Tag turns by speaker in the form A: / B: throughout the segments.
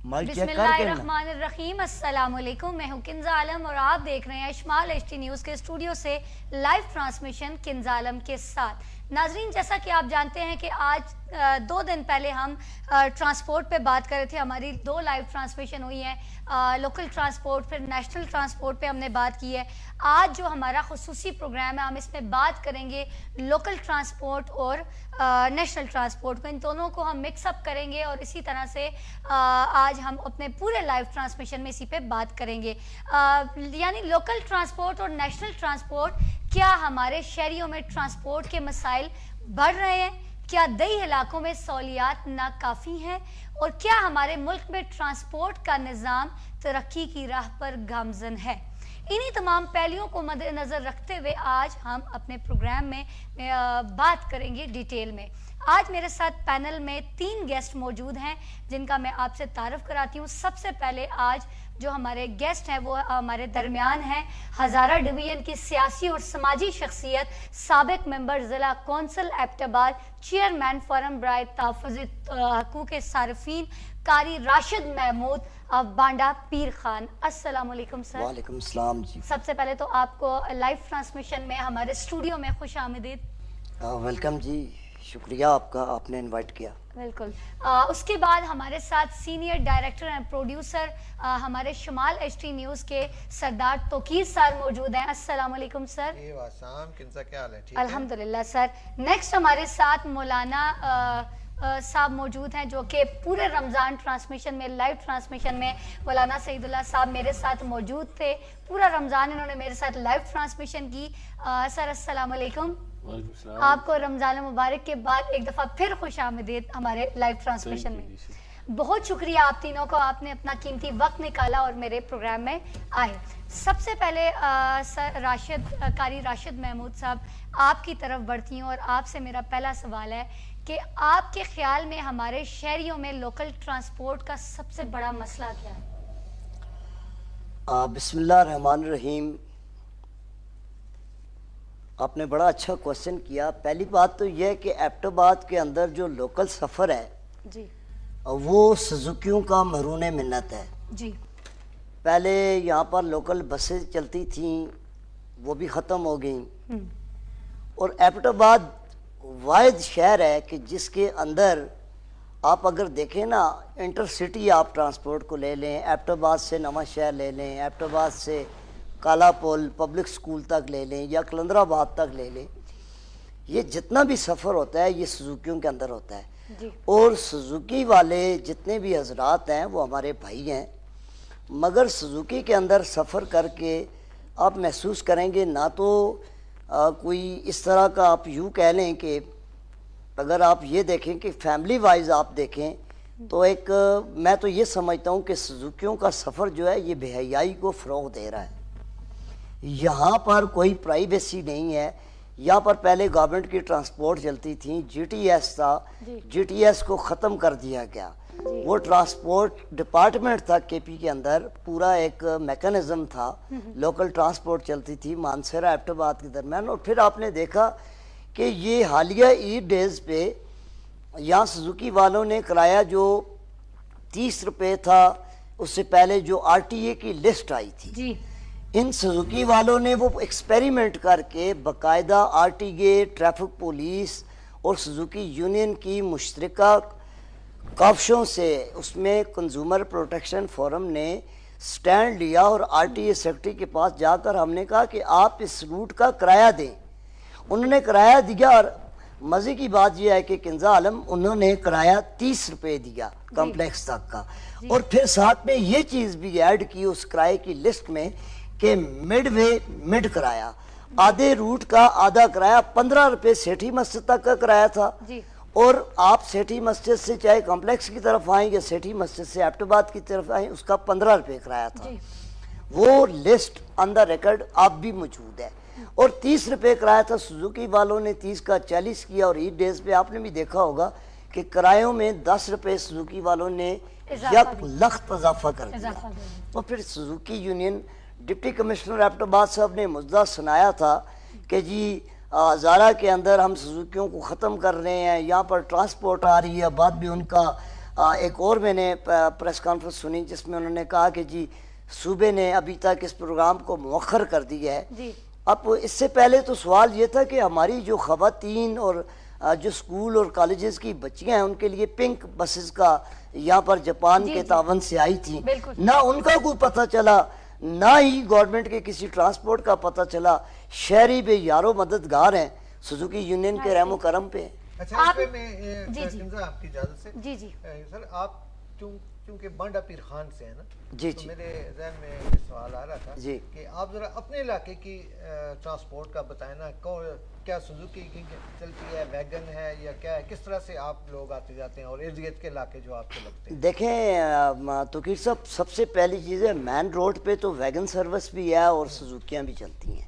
A: بسم اللہ الرحمن الرحیم، السلام علیکم، میں ہوں کنزہ عالم اور آپ دیکھ رہے ہیں اشمال ایچ ٹی نیوز کے اسٹوڈیو سے لائیو ٹرانسمیشن کنزہ عالم کے ساتھ۔ ناظرین، جیسا کہ آپ جانتے ہیں کہ آج 2 دن پہلے ہم ٹرانسپورٹ پہ بات کر رہے تھے، ہماری 2 لائیو ٹرانسمیشن ہوئی ہیں، لوکل ٹرانسپورٹ پھر نیشنل ٹرانسپورٹ پہ ہم نے بات کی ہے۔ آج جو ہمارا خصوصی پروگرام ہے، ہم اس میں بات کریں گے لوکل ٹرانسپورٹ اور نیشنل ٹرانسپورٹ کو، ان دونوں کو ہم مکس اپ کریں گے اور اسی طرح سے آج ہم اپنے پورے لائیو ٹرانسمیشن میں اسی پہ بات کریں گے، یعنی لوکل ٹرانسپورٹ اور نیشنل ٹرانسپورٹ، کیا ہمارے شہریوں میں ٹرانسپورٹ کے مسائل بڑھ رہے ہیں؟ کیا دیہی علاقوں میں سہولیات ناکافی ہیں؟ اور کیا ہمارے ملک میں ٹرانسپورٹ کا نظام ترقی کی راہ پر گامزن ہے؟ انہی تمام پہلوؤں کو مد نظر رکھتے ہوئے آج ہم اپنے پروگرام میں بات کریں گے ڈیٹیل میں۔ آج میرے ساتھ پینل میں 3 گیسٹ موجود ہیں جن کا میں آپ سے تعارف کراتی ہوں۔ سب سے پہلے آج جو ہمارے گیسٹ ہیں وہ ہمارے درمیان ہیں ہزارہ ڈویژن کی سیاسی اور سماجی شخصیت، سابق ممبر ضلع کونسل ایبٹ آباد، چیئرمین فورم برائے تحفظ حقوق صارفین، قاری راشد محمود بانڈا پیر خان۔ السلام علیکم سر۔
B: وعلیکم السلام جی۔
A: سب سے پہلے تو آپ کو لائیو ٹرانسمیشن میں ہمارے اسٹوڈیو میں خوش آمدید۔
B: ویلکم جی، شکریہ آپ کا، آپ نے انوائٹ کیا۔
A: بالکل۔ اس کے بعد ہمارے ساتھ سینئر ڈائریکٹر اینڈ پروڈیوسر ہمارے شمال ایچ ٹی نیوز کے سردار توقیر سر موجود ہیں۔ السلام علیکم سر۔
C: کیا حال ہے؟
A: الحمدللہ سر۔ نیکسٹ ہمارے ساتھ مولانا صاحب موجود ہیں جو کہ پورے رمضان ٹرانسمیشن میں، لائیو ٹرانسمیشن میں مولانا سعید اللہ صاحب میرے ساتھ موجود تھے۔ پورا رمضان انہوں نے میرے ساتھ لائیو ٹرانسمیشن کی۔ سر السلام علیکم۔ آپ کو رمضان مبارک کے بعد ایک دفعہ پھر خوش آمدید ہمارے لائیو ٹرانسمیشن میں۔ بہت شکریہ آپ تینوں کو، آپ نے اپنا قیمتی وقت نکالا اور میرے پروگرام میں آئے۔ سب سے پہلے قاری راشد محمود صاحب آپ کی طرف بڑھتی ہوں اور آپ سے میرا پہلا سوال ہے کہ آپ کے خیال میں ہمارے شہریوں میں لوکل ٹرانسپورٹ کا سب سے بڑا مسئلہ کیا ہے؟
B: بسم اللہ الرحمن الرحیم۔ آپ نے بڑا اچھا کوشچن کیا۔ پہلی بات تو یہ ہے کہ ایبٹ آباد کے اندر جو لوکل سفر ہے
A: جی
B: وہ سزوکیوں کا مرہون منت ہے۔
A: جی
B: پہلے یہاں پر لوکل بسیں چلتی تھیں، وہ بھی ختم ہو گئیں، اور ایبٹ آباد واحد شہر ہے کہ جس کے اندر آپ اگر دیکھیں نا، انٹر سٹی آپ ٹرانسپورٹ کو لے لیں، ایبٹ آباد سے نواں شہر لے لیں، ایبٹ آباد سے کالا پول پبلک سکول تک لے لیں یا کلندر آباد تک لے لیں، یہ جتنا بھی سفر ہوتا ہے یہ سزوکیوں کے اندر ہوتا ہے۔ اور سزوکی والے جتنے بھی حضرات ہیں وہ ہمارے بھائی ہیں، مگر سزوکی کے اندر سفر کر کے آپ محسوس کریں گے نہ تو کوئی اس طرح کا، آپ یوں کہہ لیں کہ اگر آپ یہ دیکھیں کہ فیملی وائز آپ دیکھیں تو ایک، میں تو یہ سمجھتا ہوں کہ سزوکیوں کا سفر جو ہے یہ بے حیائی کو فروغ دے رہا ہے۔ یہاں پر کوئی پرائیویسی نہیں ہے۔ یہاں پر پہلے گورنمنٹ کی ٹرانسپورٹ چلتی تھیں، جی ٹی ایس تھا، جی ٹی ایس کو ختم کر دیا گیا۔ وہ ٹرانسپورٹ ڈپارٹمنٹ تھا کے پی کے اندر، پورا ایک میکانزم تھا، لوکل ٹرانسپورٹ چلتی تھی مانسہرہ ایبٹ آباد کے درمیان۔ اور پھر آپ نے دیکھا کہ یہ حالیہ عید ڈیز پہ یہاں سزوکی والوں نے کرایہ جو 30 روپے تھا، اس سے پہلے جو آر ٹی اے کی لسٹ آئی تھی، ان سزوکی والوں نے وہ ایکسپیریمنٹ کر کے باقاعدہ R T A, traffic police اور سزوکی یونین کی مشترکہ کاوشوں سے، اس میں کنزیومر پروٹیکشن فورم نے سٹینڈ لیا اور آر ٹی اے سیکرٹری کے پاس جا کر ہم نے کہا کہ آپ اس روٹ کا کرایہ دیں۔ انہوں نے کرایہ دیا، اور مزے کی بات یہ ہے کہ کنزہ عالم انہوں نے کرایہ 30 روپے دیا کمپلیکس تک کا، اور پھر ساتھ میں یہ چیز بھی ایڈ کی اس کرایے کی لسٹ میں کہ مڈ کرایہ، آدھے روٹ کا آدھا کرایہ 15 روپے سیٹھی مسجد تک کا کرایہ تھا، اور آپ سیٹھی مسجد سے چاہے کمپلیکس کی طرف آئیں یا سیٹھی مسجد سے ایبٹ آباد کی طرف آئیں، اس کا 15 روپے کرایہ تھا۔ وہ لسٹ آن دا ریکارڈ اب بھی موجود ہے۔ اور 30 روپے کرایہ تھا، سزوکی والوں نے 30 کا 40 کیا، اور عید ڈیز پہ آپ نے بھی دیکھا ہوگا کہ کرایوں میں 10 روپے سزوکی والوں نے یک لخت اضافہ کر دیا۔ اور پھر Suzuki union deputy commissioner Abbottabad صاحب نے مجدہ سنایا تھا کہ جی ہزارہ کے اندر ہم سزوکیوں کو ختم کر رہے ہیں، یہاں پر ٹرانسپورٹ آ رہی ہے، بعد بھی ان کا ایک اور میں نے پریس کانفرنس سنی جس میں انہوں نے کہا کہ جی صوبے نے ابھی تک اس پروگرام کو مؤخر کر دیا ہے.
A: جی
B: اب اس سے پہلے تو سوال یہ تھا کہ ہماری جو خواتین اور جو اسکول اور کالجز کی بچیاں ہیں ان کے لیے پنک بسز کا یہاں پر جاپان کے تعاون سے آئی تھیں, نہ ان کا کوئی پتہ چلا نہ ہی گورنمنٹ کے کسی ٹرانسپورٹ کا پتہ چلا. شہری بے یارو مددگار ہیں سوزوکی یونین کے رحم و کرم پہ.
C: اچھا اس پہ میں کنزا آپ کی اجازت سے
A: جی جی
C: سر آپ چونکہ بانڈا پیر خان سے ہیں نا,
B: جی
C: تو
B: جی
C: میرے ذہن میں یہ سوال آ رہا تھا
B: جی
C: کہ آپ ذرا اپنے علاقے کی ٹرانسپورٹ کا بتائیں نا, کیا سوزوکی کی چلتی ہے, ویگن ہے یا کیا ہے, کس طرح سے آپ لوگ آتے جاتے ہیں اور ارد گرد کے علاقے جو آپ کو لگتے ہیں؟
B: دیکھیں توقیر صاحب, سب سے پہلی چیز ہے مین روڈ پہ تو ویگن سروس بھی ہے اور سوزوکیاں بھی چلتی ہیں,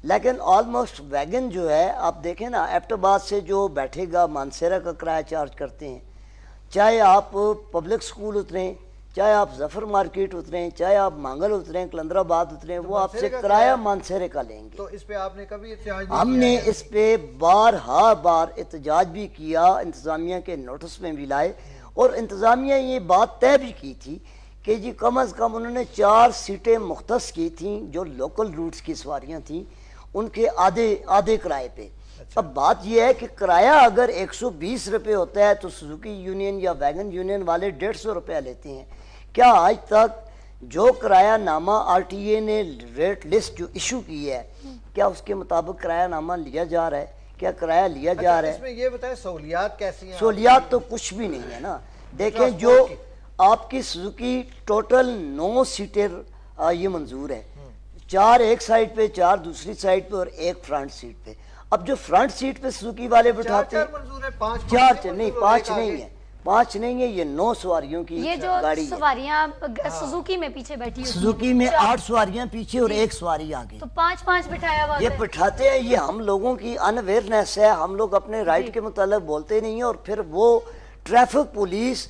B: لیکن آلموسٹ ویگن جو ہے آپ دیکھیں نا ایبٹ آباد سے جو بیٹھے گا مانسیرا کا کرایہ چارج کرتے ہیں, چاہے آپ پبلک سکول اتریں, چاہے آپ ظفر مارکیٹ اتریں, چاہے آپ مانگل اتریں, کلندر آباد اتریں, وہ آپ سے کرایہ مانسیرے کا لیں گے.
C: تو اس پہ آپ نے کبھی احتجاج نہیں
B: ہم نے اس پہ بار احتجاج بھی کیا, انتظامیہ کے نوٹس میں بھی لائے, اور انتظامیہ یہ بات طے بھی کی تھی کہ جی کم از کم انہوں نے 4 سیٹیں مختص کی تھیں جو لوکل روٹس کی سواریاں تھیں ان کے آدھے کرائے پہ. اب بات یہ ہے کہ کرایہ اگر 120 روپے ہوتا ہے تو سوزوکی یونین یا ویگن یونین والے 150 روپے لیتے ہیں. کیا آج تک جو کرایہ نامہ آر ٹی اے نے ریٹ لسٹ جو ایشو کی ہے, کیا اس کے مطابق کرایہ نامہ لیا جا رہا ہے؟ کیا کرایہ لیا جا رہا ہے؟
C: اس میں یہ بتائیں سہولیات کیسی ہیں؟
B: سہولیات تو کچھ بھی نہیں ہے نا. دیکھیں جو آپ کی سوزوکی ٹوٹل 9 سیٹر یہ منظور ہے, 4 ایک سائڈ پہ, 4 دوسری سائڈ پہ اور 1 فرنٹ سیٹ پہ. اب جو فرنٹ سیٹ پہ سوزوکی والے بٹھاتے ہیں 4 نہیں 5 نہیں ہے, 5 نہیں ہے, یہ 9 سواریوں کی
A: یہ جو
B: گاڑی ہے.
A: سواریاں سوزوکی میں پیچھے بیٹھی ہوتی ہیں,
B: سوزوکی میں 8 سواریاں پیچھے اور 1 سواری آگے,
A: تو 5 بٹھایا ہوا
B: یہ بٹھاتے ہیں. یہ ہم لوگوں کی ان اویئرنیس ہے, ہم لوگ اپنے رائٹ کے متعلق بولتے نہیں ہیں, اور پھر وہ ٹریفک پولیس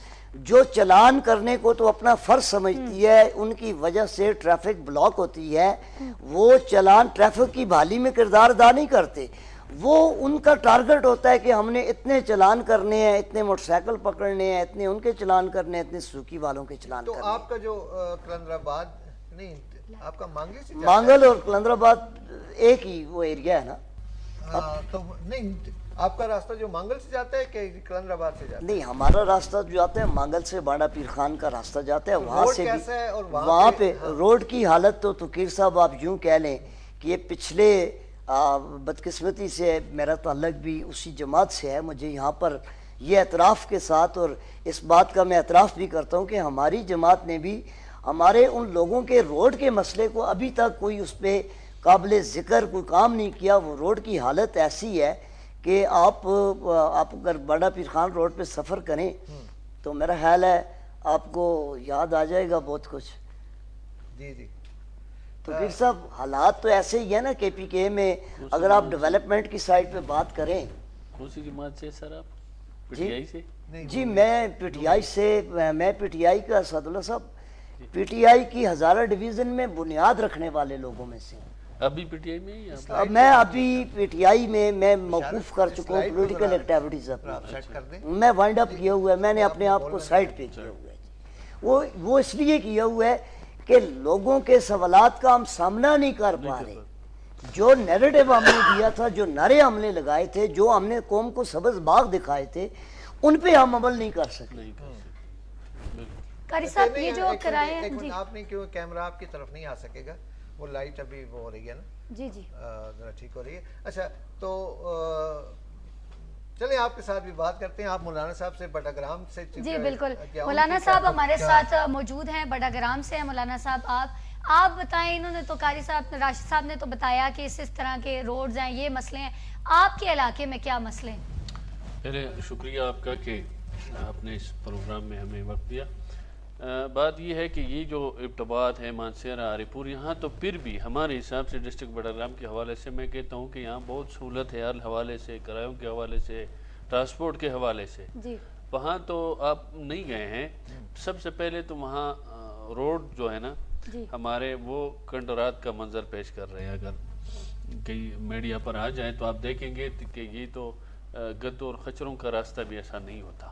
B: جو چلان کرنے کو تو اپنا فرض سمجھتی ہے, ان کی وجہ سے ٹریفک بلاک ہوتی ہے, وہ چلان ٹریفک کی بحالی میں کردار ادا نہیں کرتے. وہ ان کا ٹارگٹ ہوتا ہے کہ ہم نے اتنے چلان کرنے ہیں, اتنے موٹر سائیکل پکڑنے ہیں, اتنے ان کے چلان کرنے ہیں, اتنے سوزوکی والوں کے چلان کرنے ہیں.
C: تو آپ کا جو کلندر آباد نہیں, آپ کا
B: مانگل اور کلندر آباد ایک ہی وہ ایریا ہے نا.
C: تو نہیں, آپ کا راستہ جو مانگل سے جاتا ہے کہ کلندر آباد سے جاتا ہے؟
B: نہیں, ہمارا راستہ جو جاتا ہے مانگل سے بانڈا پیر خان کا راستہ جاتا ہے. وہاں سے
C: کیسا ہے اور
B: وہاں پہ روڈ کی حالت تو توقیر صاحب آپ یوں کہہ لیں کہ یہ پچھلے بدقسمتی سے میرا تعلق بھی اسی جماعت سے ہے. مجھے یہاں پر یہ اعتراف کے ساتھ, اور اس بات کا میں اعتراف بھی کرتا ہوں کہ ہماری جماعت نے بھی ہمارے ان لوگوں کے روڈ کے مسئلے کو ابھی تک کوئی اس پہ قابل ذکر کوئی کام نہیں کیا. وہ روڈ کی حالت ایسی ہے کہ آپ اگر بانڈا پیر خان روڈ پہ سفر کریں تو میرا خیال ہے آپ کو یاد آ جائے گا بہت کچھ.
C: جی جی.
B: تو پھر صاحب حالات تو ایسے ہی ہے نا کے پی کے میں. اگر آپ ڈیولپمنٹ کی سائڈ پہ بات کریں,
D: کون سی جماعت سے سر آپ؟ پی ٹی آئی سے؟
B: جی میں پی ٹی آئی سے, میں پی ٹی آئی کا اسداللہ صاحب پی ٹی آئی کی ہزارہ ڈویژن میں بنیاد رکھنے والے لوگوں میں سے.
D: ابھی پی ٹی آئی میں ہی
B: میں ابھی پی ٹی آئی میں موقوف کر چکا ہوں پولیٹیکل ایکٹیویٹیز اپنی. میں وائنڈ اپ کیا ہوا ہے, میں نے اپنے آپ کو سائڈ پہ کیا ہوا ہے. وہ اس لیے کیا ہوا ہے کہ لوگوں کے سوالات کا ہم سامنا نہیں کر پا رہے. جو نیریٹو ہم نے دیا تھا, جو نعرے ہم نے لگائے تھے, جو ہم نے قوم کو سبز باغ دکھائے تھے, ان پہ ہم عمل نہیں کر سکے.
A: قاری صاحب یہ جو کرائے, جی
C: آپ نے کیوں کیمرہ آپ کی طرف نہیں آ سکے گا, وہ لائٹ ابھی وہ ہو رہی ہے نا,
A: جی جی
C: ذرا ٹھیک ہو رہی ہے. اچھا تو چلیں آپ کے ساتھ بھی بات کرتے ہیں. آپ مولانا صاحب سے بٹاگرام سے,
A: جی بالکل, مولانا صاحب ہمارے ساتھ موجود ہیں, بٹاگرام سے ہیں مولانا صاحب. آپ بتائیں, انہوں نے تو قاری صاحب راشد صاحب نے تو بتایا کہ اس طرح کے روڈز ہیں, یہ مسئلے ہیں. آپ کے علاقے میں کیا مسئلے ہیں؟
D: پہلے شکریہ آپ کا کہ آپ نے اس پروگرام میں ہمیں وقت دیا. بات یہ ہے کہ یہ جو ابتباط ہے مانسیرا عاری پور, یہاں تو پھر بھی ہمارے حساب سے ڈسٹرکٹ بٹاگرام کے حوالے سے میں کہتا ہوں کہ یہاں بہت سہولت ہے ہر حوالے سے, کرایوں کے حوالے سے, ٹرانسپورٹ کے حوالے سے.
A: جی
D: وہاں تو آپ نہیں گئے ہیں. سب سے پہلے تو وہاں روڈ جو ہے نا ہمارے, وہ کنڈرات کا منظر پیش کر رہے ہیں. اگر کئی میڈیا پر آ جائیں تو آپ دیکھیں گے کہ یہ تو گدوں اور خچروں کا راستہ بھی ایسا نہیں ہوتا.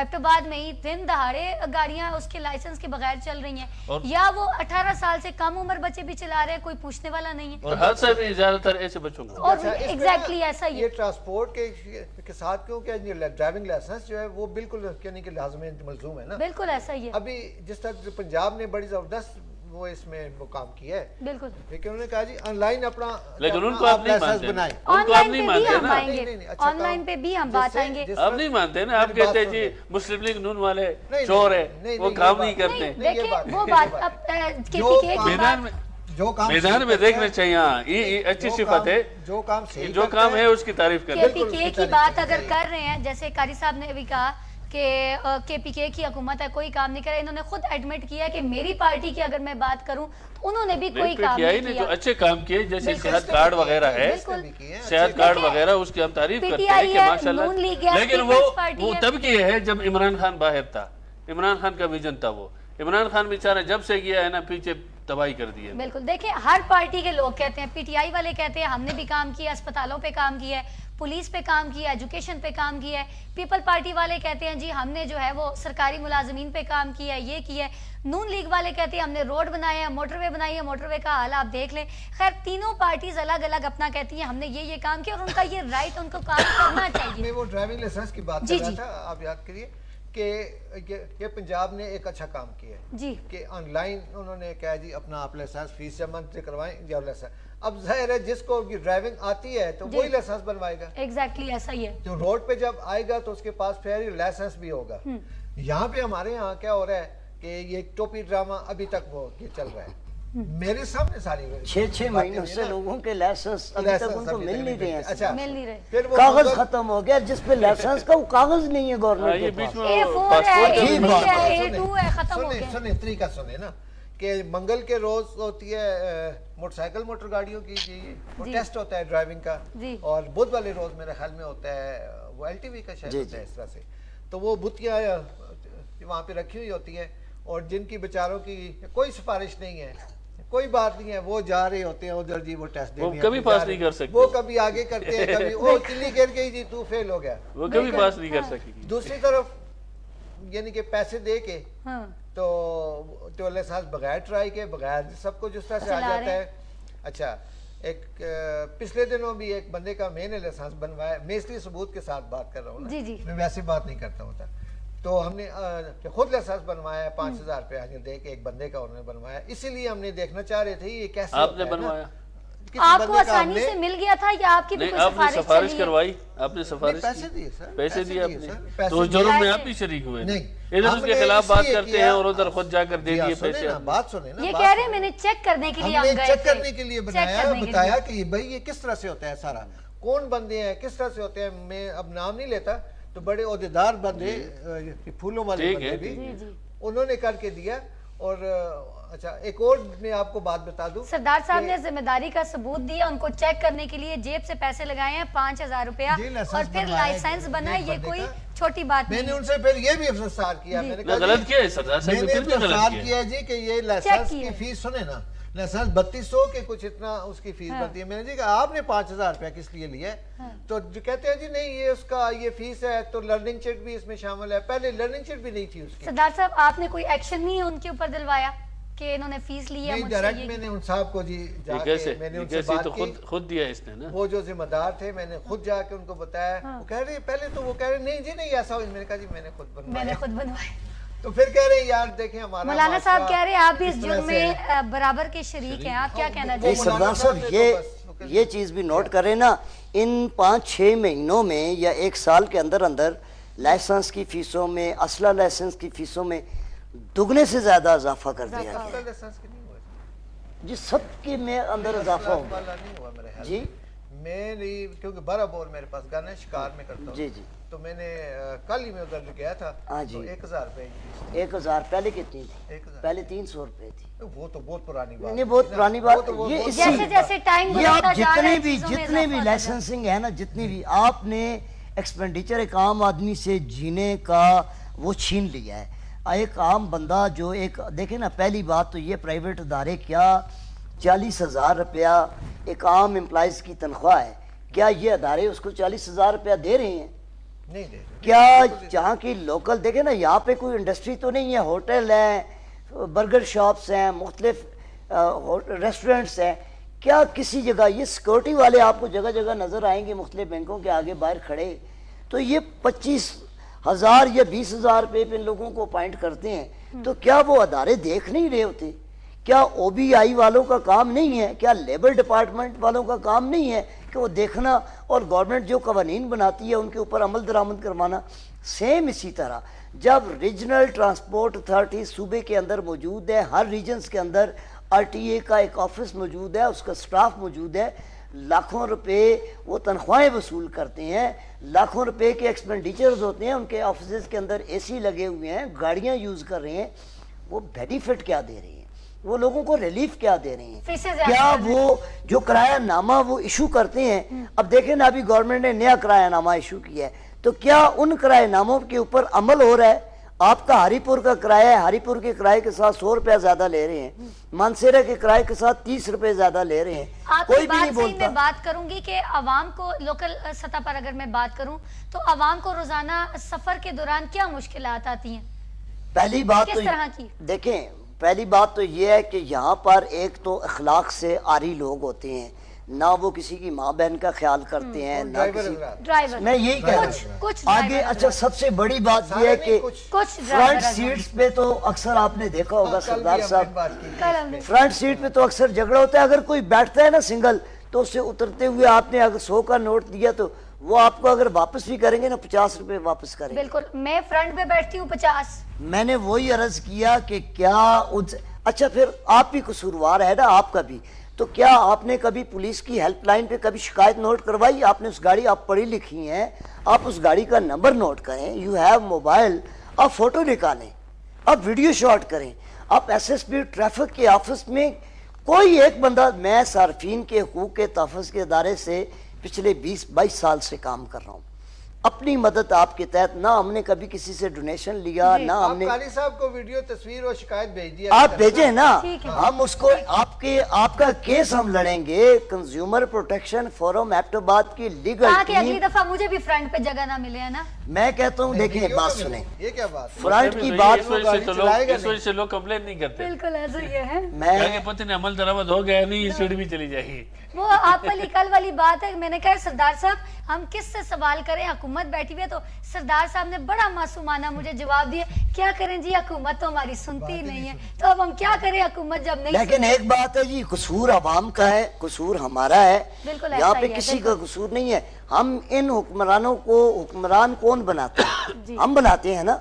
A: ایبٹ آباد میں ہی دن دہاڑے گاڑیاں اس کے لائسنس کے بغیر چل رہی ہیں، یا وہ 18 سال سے کم عمر بچے بھی چلا رہے ہیں، کوئی پوچھنے والا نہیں ہے،
D: اور حادثہ بھی زیادہ تر ایسے بچوں کو.
A: اور ایگزیکٹلی ایسا ہی
C: یہ
A: ہے.
C: ٹرانسپورٹ کے ساتھ کیونکہ ڈرائیونگ لائسنس جو ہے وہ بالکل یعنی کہ لازم ملزوم ہے نا.
A: بالکل ایسا ہی ہے.
C: ابھی جس طرح پنجاب نے بڑی زبردست وہ اس میں وہ کام کیا ہے،
A: بالکل.
C: لیکن انہوں نے کہا جی آن لائن اپنا
D: لیکن ان کو آپ نہیں مانتے،
C: بنائیں.
D: ان کو آپ نہیں
A: آن لائن پہ بھی
D: مانتے
A: ہم
D: نا.
A: آئیں گے، آن لائن پہ بھی ہم بات آئیں گے.
D: آپ نہیں مانتے نا، آپ کہتے ہیں جی مسلم لیگ نون والے چور ہیں، وہ کام نہیں کرتے.
A: دیکھیں وہ بات اب KPK کی
D: میدان میں
C: جو کام
D: میدان میں دیکھنا چاہیے. ہاں یہ اچھی صفت ہے،
C: جو کام صحیح
D: جو کام ہے اس کی تعریف کرتے ہیں.
A: KPK کی بات اگر کر رہے ہیں، جیسے قاری صاحب نے بھی کہا کہ KPK کی حکومت ہے کوئی کام نہیں کرے، انہوں نے خود ایڈمٹ کیا کہ میری پارٹی کی اگر میں بات کروں تو انہوں نے بھی کوئی کام نہیں
D: جو
A: کیا.
D: اچھے کام کیے جیسے صحت کارڈ وغیرہ ہے، صحت کارڈ وغیرہ اس کی ہم تعریف کرتے ہیں کہ ماشاءاللہ. لیکن وہ تب کیے ہے جب عمران خان باہر تھا، عمران خان کا ویژن تھا. وہ عمران خان بیچارہ جب سے گیا ہے نا پیچھے تباہی کر دی ہے.
A: بالکل. دیکھیں ہر پارٹی کے لوگ کہتے ہیں، PTI والے کہتے ہیں ہم نے بھی کام کیا، اسپتالوں پہ کام کیا ہے، پولیس پہ کام کیا، ایجوکیشن پہ کام کیا ہے. پیپل پارٹی والے کہتے ہیں جی ہم نے جو ہے وہ سرکاری ملازمین پہ کام کیا ہے، یہ کیا ہے. نون لیگ والے کہتے ہیں ہم نے روڈ بنایا ہے، موٹر وے بنائی ہے، موٹر وے کا حال آپ دیکھ لیں. خیر تینوں پارٹیز الگ الگ اپنا کہتی ہیں ہم نے یہ کام کیا، اور ان کا یہ رائٹ، ان کو کام کرنا چاہیے.
C: میں وہ ڈرائیونگ لائسنس کی بات کر رہا تھا، آپ یاد کریے کہ یہ پنجاب نے ایک اچھا کام کیا ہے
A: جی
C: کہ آن لائن انہوں نے کہا جی اپنا آپ لائسنس فیس جمع کروائیں یا لائسنس. اب ظاہر ہے جس کو ڈرائیونگ آتی ہے تو وہی لائسنس بنوائے گا.
A: ایگزیکٹلی ایسا ہی ہے.
C: جو روڈ پہ جب آئے گا تو اس کے پاس پھر لائسنس بھی ہوگا. یہاں پہ ہمارے یہاں کیا ہو رہا ہے کہ یہ ٹوپی ڈرامہ ابھی تک وہ یہ چل رہا ہے میرے سامنے ساری
B: 6 مہینوں سے لوگوں کے لائسنس ابھی تک ان کو مل نہیں رہے ہیں.
C: اچھا
A: مل نہیں رہے.
C: پھر وہ
B: کاغذ ختم ہو گیا جس پہ لائسنس کا وہ کاغذ نہیں ہے
D: یہ
B: گورنمنٹ کے
D: بیچ
B: پاس.
D: میں
A: A4 ہے،
B: عجیب
A: A3
B: بات
A: ہے، A2 ہے، ختم ہو گیا.
C: سنیں طریقہ سنیں نا کہ منگل کے روز ہوتی ہے موٹر سائیکل موٹر گاڑیوں کی جی وہ ٹیسٹ ہوتا ہے ڈرائیونگ کا، اور بدھ والے روز میرے خیال میں ہوتا ہے وہ LTV کا شاید ہوتا ہے اس طرح سے. تو وہ بتیاں وہاں پہ رکھی ہوئی ہوتی ہیں اور جن کی بیچاروں کی کوئی سفارش نہیں ہے، کوئی بات نہیں ہے، وہ جا رہے ہوتے ہیں ادھر جی وہ ٹیسٹ دینے.
D: وہ کبھی پاس نہیں کر سکتے،
C: وہ کبھی آگے کرتے ہیں، کبھی وہ چلی گر گئی جی تو فیل ہو گیا.
D: وہ کبھی پاس نہیں کر سکے گی.
C: دوسری طرف یعنی کہ پیسے دے کے
A: ہاں
C: تو لائسنس بغیر ٹرائی کے بغیر سب کو جس طرح سے آ جاتا ہے. اچھا ایک پچھلے دنوں بھی ایک بندے کا میں نے لائسنس بنوایا، میں اس لیے ثبوت کے ساتھ بات کر رہا ہوں
A: جی جی
C: میں ویسے بات نہیں کرتا ہوتا. تو ہم نے خود لائسنس بنوایا 5,000 روپے دے کے ایک بندے کا انہوں نے بنوایا، اسی لیے ہم نے دیکھنا چاہ رہے تھے یہ کیسے
D: آپ نے بنوایا؟
A: آپ کو آسانی سے مل گیا تھا یا آپ کی بھی
D: نہیں،
A: کوئی
D: آپ نے سفارش
A: چلی ہے؟
D: کروائی، آپ نے سفارش
C: پیسے
D: کی،
C: دیے سر،
D: پیسے دیے آپ نے،
C: پیسے
D: تو جرم میں آپ بھی شریک ہوئے.
C: نہیں،
D: ادھر
C: ہم
D: اس کے
C: نے
D: خلاف
C: اس
D: بات
C: لیے
D: کرتے
C: کیا-
D: ہیں اور ادھر خود جا کر دے دیے
C: سنیں
D: پیسے.
C: نا، بات سنیں نا.
A: یہ
C: بات
A: کہہ رہے ہیں
C: سنیں.
A: میں نے چیک کرنے کے لیے
C: ہم نے
A: ہم گئے
C: چیک
A: تھے.
C: کرنے کے لیے
A: چیک
C: بنایا،
A: کرنے کے
C: بتایا
A: لیے.
C: کہ بھائی یہ کس طرح سے ہوتا ہے سارا، کون بندے ہیں کس طرح سے ہوتے ہیں. میں اب نام نہیں لیتا، تو بڑے عہدیدار بندے پھولوں والے
D: ٹھیک
C: بندے
D: ہے،
C: بھی
A: جی جی
C: انہوں نے کر کے دیا. اور اچھا ایک اور میں آپ کو بات بتا دوں،
A: سردار صاحب نے ذمہ داری کا ثبوت دیا، ان کو چیک کرنے کے لیے جیب سے پیسے لگائے ہیں 5,000 روپیہ،
C: جی، لائسنس
A: اور پھر
C: بنوایا
A: لائسنس بنا.
C: ایک
A: یہ
C: بندے
A: کوئی
C: کا.
A: چھوٹی بات
C: میں نے
A: نہیں.
C: ان سے پھر یہ بھی افسار کیا، میں نے کہا
D: غلط کیا ہے سردار صاحب
C: میں
D: نے،
C: نے
D: پھر بھی
C: افسار
D: غلط کیا.
C: کیا جی کہ یہ لائسنس کی فیس سنیں نا، لائسنس 3200 کے کچھ اتنا اس کی فیس بنتی ہے. میں نے جی کہا آپ نے 5,000 روپیہ کس لیے لیا ہے؟ تو جو کہتے ہیں جی نہیں یہ اس کا یہ فیس ہے، تو لرننگ چٹ بھی اس میں شامل ہے. پہلے لرننگ چٹ بھی نہیں تھی اس کی.
A: سردار صاحب آپ نے کوئی ایکشن نہیں ان کے اوپر دلوایا کہ انہوں نے فیس لی ہے
C: نہیں
A: مجھ سے؟
C: ڈائریکٹ میں نے ان صاحب کو جی جا
D: یہ
C: کے
D: کیسے
C: میں نے ان سے
D: کیسے
C: بات
D: تو
C: کی.
D: خود دیا اس نے نا.
C: وہ جو ذمہ دار تھے میں نے خود جا کے ان کو بتایا. وہ کہہ رہے پہلے تو وہ کہہ رہے نہیں جی نہیں ایسا ہو. میں نے کہا جی میں نے خود
A: میں نے
C: بنوایا.
A: خود بنوایا.
C: تو پھر کہہ رہے ہیں یار دیکھیں ہمارا
A: مولانا صاحب کہہ رہے ہیں آپ بھی اس
C: اس طرح
A: جرم
C: سے
A: میں برابر کے شریک ہیں، آپ کیا کہنا
B: جی
A: چاہتے ہیں؟
B: سردار صاحب یہ چیز بھی نوٹ کریں نا، ان 5-6 مہینوں میں یا 1 سال کے اندر اندر لائسنس کی فیسوں میں، اسلحہ لائسنس کی فیسوں میں دگنے سے زیادہ اضافہ کر دیا گیا.
C: لائسنس کی نہیں ہوا
B: جی سب کے میں اندر اضافہ ہو
C: والا نہیں ہوا میرے خیال
B: جی
C: میں نہیں، کیونکہ 12 بور میرے پاس گن ہے، شکار میں کرتا ہوں.
B: جی جی
C: تو میں نے کل ہی میں ادھر گیا تھا
B: ہاں جی.
C: تو 1,000 روپے
B: 1,000 پہلے کتنی تھی؟
C: 1,000
B: پہلے 300 روپے تھی.
C: وہ تو بہت پرانی بات
B: نہیں بہت پرانی بات یہ اس
A: جیسے جیسے ٹائم
B: یہ آپ
A: گزرتا جا رہا ہے
B: جتنے بھی لائسنسنگ ہے نا، جتنی بھی آپ نے ایکسپینڈیچر ایک عام آدمی سے جینے کا وہ چھین لیا ہے. ایک عام بندہ جو ایک دیکھیں نا، پہلی بات تو یہ پرائیویٹ ادارے کیا 40,000 روپیہ ایک عام امپلائز کی تنخواہ ہے، کیا یہ ادارے اس کو 40,000 روپیہ دے رہے ہیں؟
C: نہیں دے.
B: کیا جہاں کی لوکل دیکھیں نا, یہاں پہ کوئی انڈسٹری تو نہیں ہے, ہوٹل ہیں, برگر شاپس ہیں, مختلف ریسٹورنٹس ہیں, کیا کسی جگہ یہ سیکورٹی والے آپ کو جگہ جگہ نظر آئیں گے مختلف بینکوں کے آگے باہر کھڑے, تو یہ 25,000 یا 20,000 روپے پہ ان لوگوں کو اپائنٹ کرتے ہیں, تو کیا وہ ادارے دیکھ نہیں رہے ہوتے؟ کیا او بی آئی والوں کا کام نہیں ہے, کیا لیبر ڈپارٹمنٹ والوں کا کام نہیں ہے کہ وہ دیکھنا اور گورنمنٹ جو قوانین بناتی ہے ان کے اوپر عمل درآمد کروانا؟ سیم اسی طرح جب ریجنل ٹرانسپورٹ اتھارٹی صوبے کے اندر موجود ہے, ہر ریجنز کے اندر آر ٹی اے کا ایک آفس موجود ہے, اس کا سٹاف موجود ہے, لاکھوں روپے وہ تنخواہیں وصول کرتے ہیں, لاکھوں روپے کے ایکسپینڈیچرز ہوتے ہیں, ان کے آفسز کے اندر اے سی لگے ہوئے ہیں, گاڑیاں یوز کر رہے ہیں, وہ بینیفٹ کیا دے رہے ہیں, وہ لوگوں کو ریلیف کیا دے رہے ہیں؟ کیا وہ جو کرایہ نامہ وہ ایشو کرتے ہیں, اب دیکھیں نا ابھی گورنمنٹ نے نیا کرایہ نامہ ایشو کیا ہے, تو کیا ان کرایہ ناموں کے اوپر عمل ہو رہا ہے؟ آپ کا ہری پور کا کرایہ ہے, ہری پور کے کرایے کے ساتھ 100 روپے زیادہ لے رہے ہیں, مانسیرا کے کرایے کے ساتھ 30 روپے زیادہ لے رہے ہیں, کوئی بھی نہیں بولتا.
A: میں بات کروں گی کہ عوام کو لوکل سطح پر اگر میں بات کروں تو عوام کو روزانہ سفر کے دوران کیا مشکلات آتی ہیں؟
B: پہلی بات تو دیکھیں, پہلی بات تو یہ ہے کہ یہاں پر ایک تو اخلاق سے عاری لوگ ہوتے ہیں, نہ وہ کسی کی ماں بہن کا خیال کرتے ہیں, نہ کسی, میں یہی کہہ رہا ہوں آگے. اچھا سب سے بڑی بات یہ ہے کہ فرنٹ سیٹس پہ تو اکثر آپ نے دیکھا ہوگا سردار صاحب, فرنٹ سیٹ پہ تو اکثر جھگڑا ہوتا ہے, اگر کوئی بیٹھتا ہے نا سنگل تو اس سے اترتے ہوئے آپ نے اگر 100 کا نوٹ دیا تو وہ آپ کو اگر واپس بھی کریں گے نا 50 روپے واپس کریں گے.
A: بالکل, میں فرنٹ پہ بیٹھتی ہوں 50.
B: میں نے وہی عرض کیا کہ کیا اچھا پھر آپ بھی قصوروار ہے نا, آپ کا بھی, تو کیا آپ نے کبھی پولیس کی ہیلپ لائن پہ کبھی شکایت نوٹ کروائی؟ آپ نے اس گاڑی, آپ پڑھی لکھی ہیں, آپ اس گاڑی کا نمبر نوٹ کریں, یو ہیو موبائل, آپ فوٹو نکالیں, آپ ویڈیو شاٹ کریں, آپ ایس ایس پی ٹریفک کے آفس میں کوئی ایک بندہ, میں صارفین کے حقوق کے تحفظ کے ادارے سے پچھلے 20-22 سال سے کام کر رہا ہوں, اپنی مدد آپ کے تحت, نہ ہم نے کبھی کسی سے ڈونیشن لیا, نہ ہم نے.
C: قاری صاحب کو ویڈیو تصویر اور شکایت بھیج دیا,
B: آپ بھیجیں نا, ہم اس کو آپ کا کیس ہم لڑیں گے. کنزیومر پروٹیکشن فورم ایبٹ آباد کی لیگل ٹیم,
A: اگلی دفعہ مجھے بھی فرنٹ پہ جگہ نہ ملے ہے نا.
B: میں کہتا ہوں دیکھیں بات سنیں,
C: یہ کیا بات,
B: فرنٹ کی بات,
D: اس وجہ سے لوگ کمپلین نہیں کرتے.
A: بالکل ایسا ہی ہے,
B: میں
D: پتہ نہیں عمل درآمد ہو گیا نہیں, سیٹ بھی چلی جائے گی.
A: وہ آپ والی کل والی بات ہے, میں نے کہا سردار صاحب ہم کس سے سوال کریں, حکومت بیٹھی ہوئی ہے. تو سردار صاحب نے بڑا معصومانہ مجھے جواب دیا, کیا کریں جی حکومت تو ہماری سنتی ہی نہیں ہے, تو اب ہم کیا کریں حکومت جب نہیں.
B: لیکن ایک بات ہے جی, قصور عوام کا ہے, قصور ہمارا ہے, یہاں پہ کسی کا قصور نہیں ہے. ہم ان حکمرانوں کو, حکمران کون بناتے ہیں؟ ہم بناتے ہیں نا.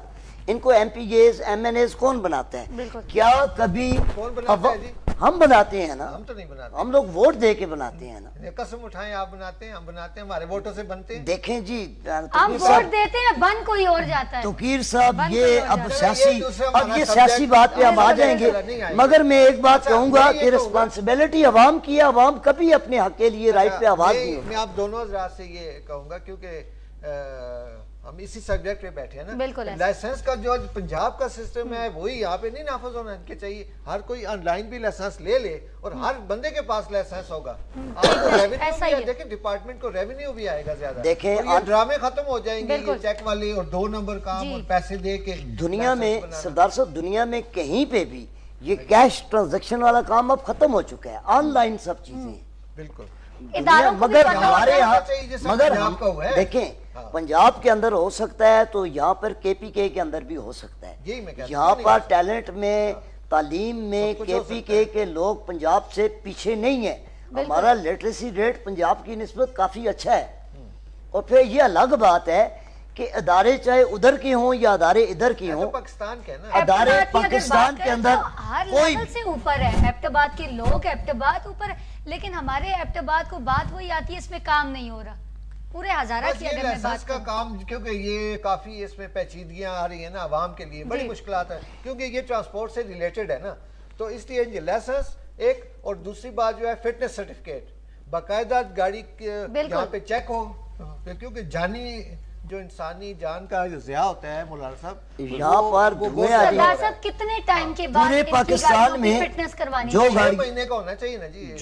B: ان کو M P As M N As کون بناتے ہیں؟ کیا کبھی ہم بناتے ہیں نا,
C: ہم تو نہیں بناتے,
B: ہم لوگ ووٹ دے کے بناتے ہیں نا.
C: قسم اٹھائیں آپ بناتے ہیں, ہم بناتے ہیں, ہمارے ووٹوں سے بنتے ہیں.
B: دیکھیں جی
A: ہم ووٹ دیتے ہیں, بن کوئی اور جاتا ہے.
B: توقیر صاحب یہ اب سیاسی بات پہ ہم آ جائیں گے, مگر میں ایک بات کہوں گا کہ رسپانسبلٹی عوام کی ہے, عوام کبھی اپنے حق کے لیے رائٹ پہ آواز نہیں ہوگی.
C: میں آپ دونوں حضرات سے یہ کہوں گا کیونکہ ہم اسی سبجیکٹ پہ بیٹھے ہیں نا, لائسنس کا جو پنجاب کا سسٹم ہے وہی یہاں پہ نہیں نافذ ہونا ان کے چاہیے. ہر کوئی آن لائن بھی لائسنس لے لے اور ہر بندے کے پاس لائسنس ہوگا, آپ کو ریونیو بھی ہے, دیکھیں ڈپارٹمنٹ کو ریونیو بھی آئے گا زیادہ.
B: دیکھیں
C: یہ ڈرامے ختم ہو جائیں گے, یہ چیک والے اور 2 نمبر کام اور پیسے دے کے.
B: دنیا میں سردار صاحب, دنیا میں کہیں پہ بھی یہ کیش ٹرانزیکشن والا کام اب ختم ہو چکا ہے, آن لائن سب چیزیں.
C: بالکل,
B: مگر ہمارے یہاں, مگر ہم دیکھیں پنجاب کے اندر ہو سکتا ہے تو یہاں پر کے پی کے اندر بھی ہو سکتا ہے. یہاں پر ٹیلنٹ میں, تعلیم میں کے پی کے لوگ پنجاب سے پیچھے نہیں ہیں. ہمارا لٹریسی ریٹ پنجاب کی نسبت کافی اچھا ہے. اور پھر یہ الگ بات ہے کہ ادارے چاہے ادھر کے ہوں یا ادارے ادھر کے ہوں,
C: پاکستان کے
B: ادارے پاکستان کے اندر
A: ہر لیول سے اوپر ہے. ایبٹ آباد کے لوگ ایبٹ آباد اوپر ہے, لیکن ہمارے ایبٹ آباد کو بات وہی آتی ہے, اس میں کام نہیں ہو رہا. پورے ہزارہ کی اگر میں بات
C: کا کام, کیونکہ یہ کافی اس میں پیچیدگیاں آ رہی ہیں نا عوام کے لیے, بڑی مشکلات ہیں کیونکہ یہ ٹرانسپورٹ سے ریلیٹڈ ہے نا, تو اس لیے لائسنس ایک, اور دوسری بات جو ہے فٹنس سرٹیفکیٹ باقاعدہ گاڑی یہاں پہ چیک ہو, کیونکہ جانی جو انسانی جان کا جو ضیاع ہوتا ہے مولانا صاحب,
B: یہاں پر
A: سردار صاحب کتنے ٹائم کے بعد
B: پورے پاکستان میں
A: فٹنس کروانی
B: جو
C: مہینے کا ہونا چاہیے نا جی,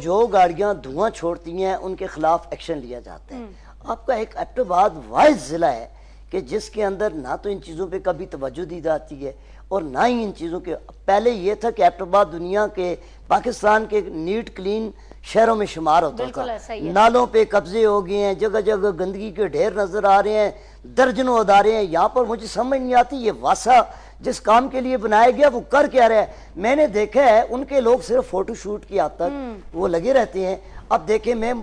B: جو گاڑیاں دھواں چھوڑتی ہیں ان کے خلاف ایکشن لیا جاتا ہے. آپ کا ایک ایبٹ آباد واحد ضلع ہے کہ جس کے اندر نہ تو ان چیزوں پہ کبھی توجہ دی جاتی ہے اور نہ ہی ان چیزوں کے. پہلے یہ تھا کہ ایبٹ آباد دنیا کے پاکستان کے نیٹ کلین شہروں میں شمار ہوتا تھا. نالوں پہ قبضے ہو گئے ہیں, جگہ جگہ گندگی کے ڈھیر نظر آ رہے ہیں, درجنوں ادارے ہیں. یہاں پر مجھے سمجھ نہیں آتی یہ واسا جس کام کے لیے بنایا گیا وہ کر کیا رہا ہے. میں نے دیکھا ہے ان کے لوگ صرف فوٹو شوٹ کی حد تک وہ لگے رہتے ہیں. اب دیکھیں میں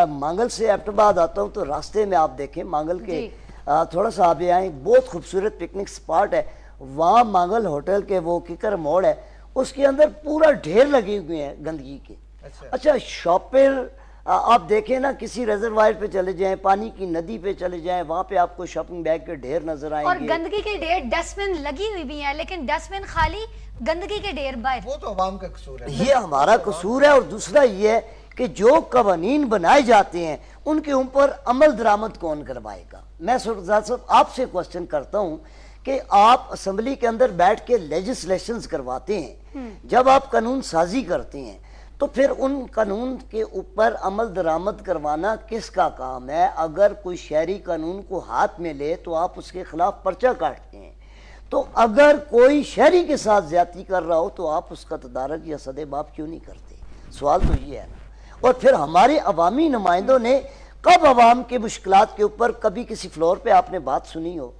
B: مانگل سے ایبٹ آباد آتا ہوں تو راستے میں آپ دیکھیں مانگل کے تھوڑا سا آگے آئیں, بہت خوبصورت پکنک سپاٹ ہے وہاں. مانگل ہوٹل کے وہ ککر موڑ ہے, اس کے اندر پورا ڈھیر لگے ہوئے ہیں گندگی کے. اچھا شاپر آپ دیکھیں نا, کسی ریزروائر پہ چلے جائیں, پانی کی ندی پہ چلے جائیں, وہاں پہ آپ کو شاپنگ بیگ کے ڈھیر نظر آئیں گے.
A: اور گندگی کے ڈھیر ڈسٹ بن لگی ہوئی بھی ہیں لیکن ڈسٹ بن خالی, گندگی کے ڈھیر باہر.
C: وہ تو عوام کا قصور ہے,
B: یہ ہمارا قصور ہے. اور دوسرا یہ ہے کہ جو قوانین بنائے جاتے ہیں ان کے اوپر عمل درآمد کون کروائے گا. میں سردار صاحب آپ سے کوسچن کرتا ہوں کہ آپ اسمبلی کے اندر بیٹھ کے لیجسلیشنز کرواتے ہیں, جب آپ قانون سازی کرتے ہیں تو پھر ان قانون کے اوپر عمل درآمد کروانا کس کا کام ہے؟ اگر کوئی شہری قانون کو ہاتھ میں لے تو آپ اس کے خلاف پرچہ کاٹتے ہیں, تو اگر کوئی شہری کے ساتھ زیادتی کر رہا ہو تو آپ اس کا تدارک یا سد باب کیوں نہیں کرتے؟ سوال تو یہ ہے نا. اور پھر ہمارے عوامی نمائندوں نے کب عوام کے مشکلات کے اوپر کبھی کسی فلور پہ آپ نے بات سنی ہو؟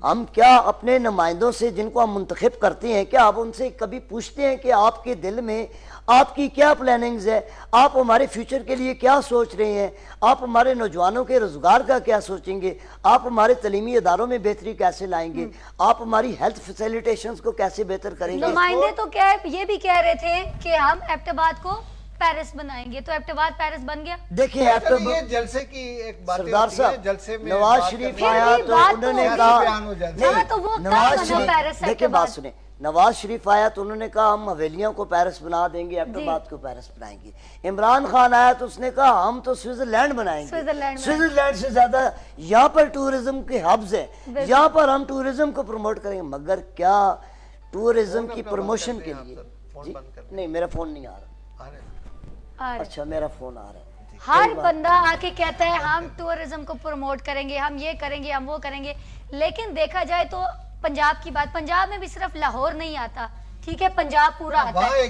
B: ہم کیا اپنے نمائندوں سے جن کو ہم منتخب کرتے ہیں کیا آپ ان سے کبھی پوچھتے ہیں کہ آپ کے دل میں آپ کی کیا پلاننگز ہے, آپ ہمارے فیوچر کے لیے کیا سوچ رہے ہیں, آپ ہمارے نوجوانوں کے روزگار کا کیا سوچیں گے, آپ ہمارے تعلیمی اداروں میں بہتری کیسے لائیں گے, آپ ہماری ہیلتھ فیسیلیٹیشنز کو کیسے بہتر کریں گے؟
A: نمائندے تو یہ بھی کہہ رہے تھے کہ ہم ایبٹ آباد کو پیرس بنائیں گے, تو ایبٹ آباد پیرس بن گیا.
B: دیکھیں
C: یہ جلسے کی ایک بات ہوتی ہے, جلسے میں
B: نواز شریف آیا تو انہوں نے کہا, دیکھیں بات سنیں, نواز شریف آیا تو انہوں نے کہا ہم حویلیوں کو پیرس بنا دیں گے, ایبٹ آباد کو پیرس بنائیں گے. عمران خان آیا تو اس نے کہا ہم تو سوئٹزرلینڈ بنائیں گے. سوئٹزرلینڈ سے زیادہ یہاں پر ٹورزم کے ہبز ہیں, یہاں پر ہم ٹورزم کو پروموٹ کریں گے. مگر کیا ٹورزم کی پروموشن کے لیے نہیں, میرا فون نہیں آ رہا. اچھا میرا فون آ رہا ہے.
A: ہر بندہ آ کے کہتا ہے ہم ٹورزم کو پروموٹ کریں گے, ہم یہ کریں گے, ہم وہ کریں گے, لیکن دیکھا جائے تو پنجاب کی بات, پنجاب میں بھی صرف لاہور نہیں آتا, ٹھیک ہے پنجاب پورا آتا ہے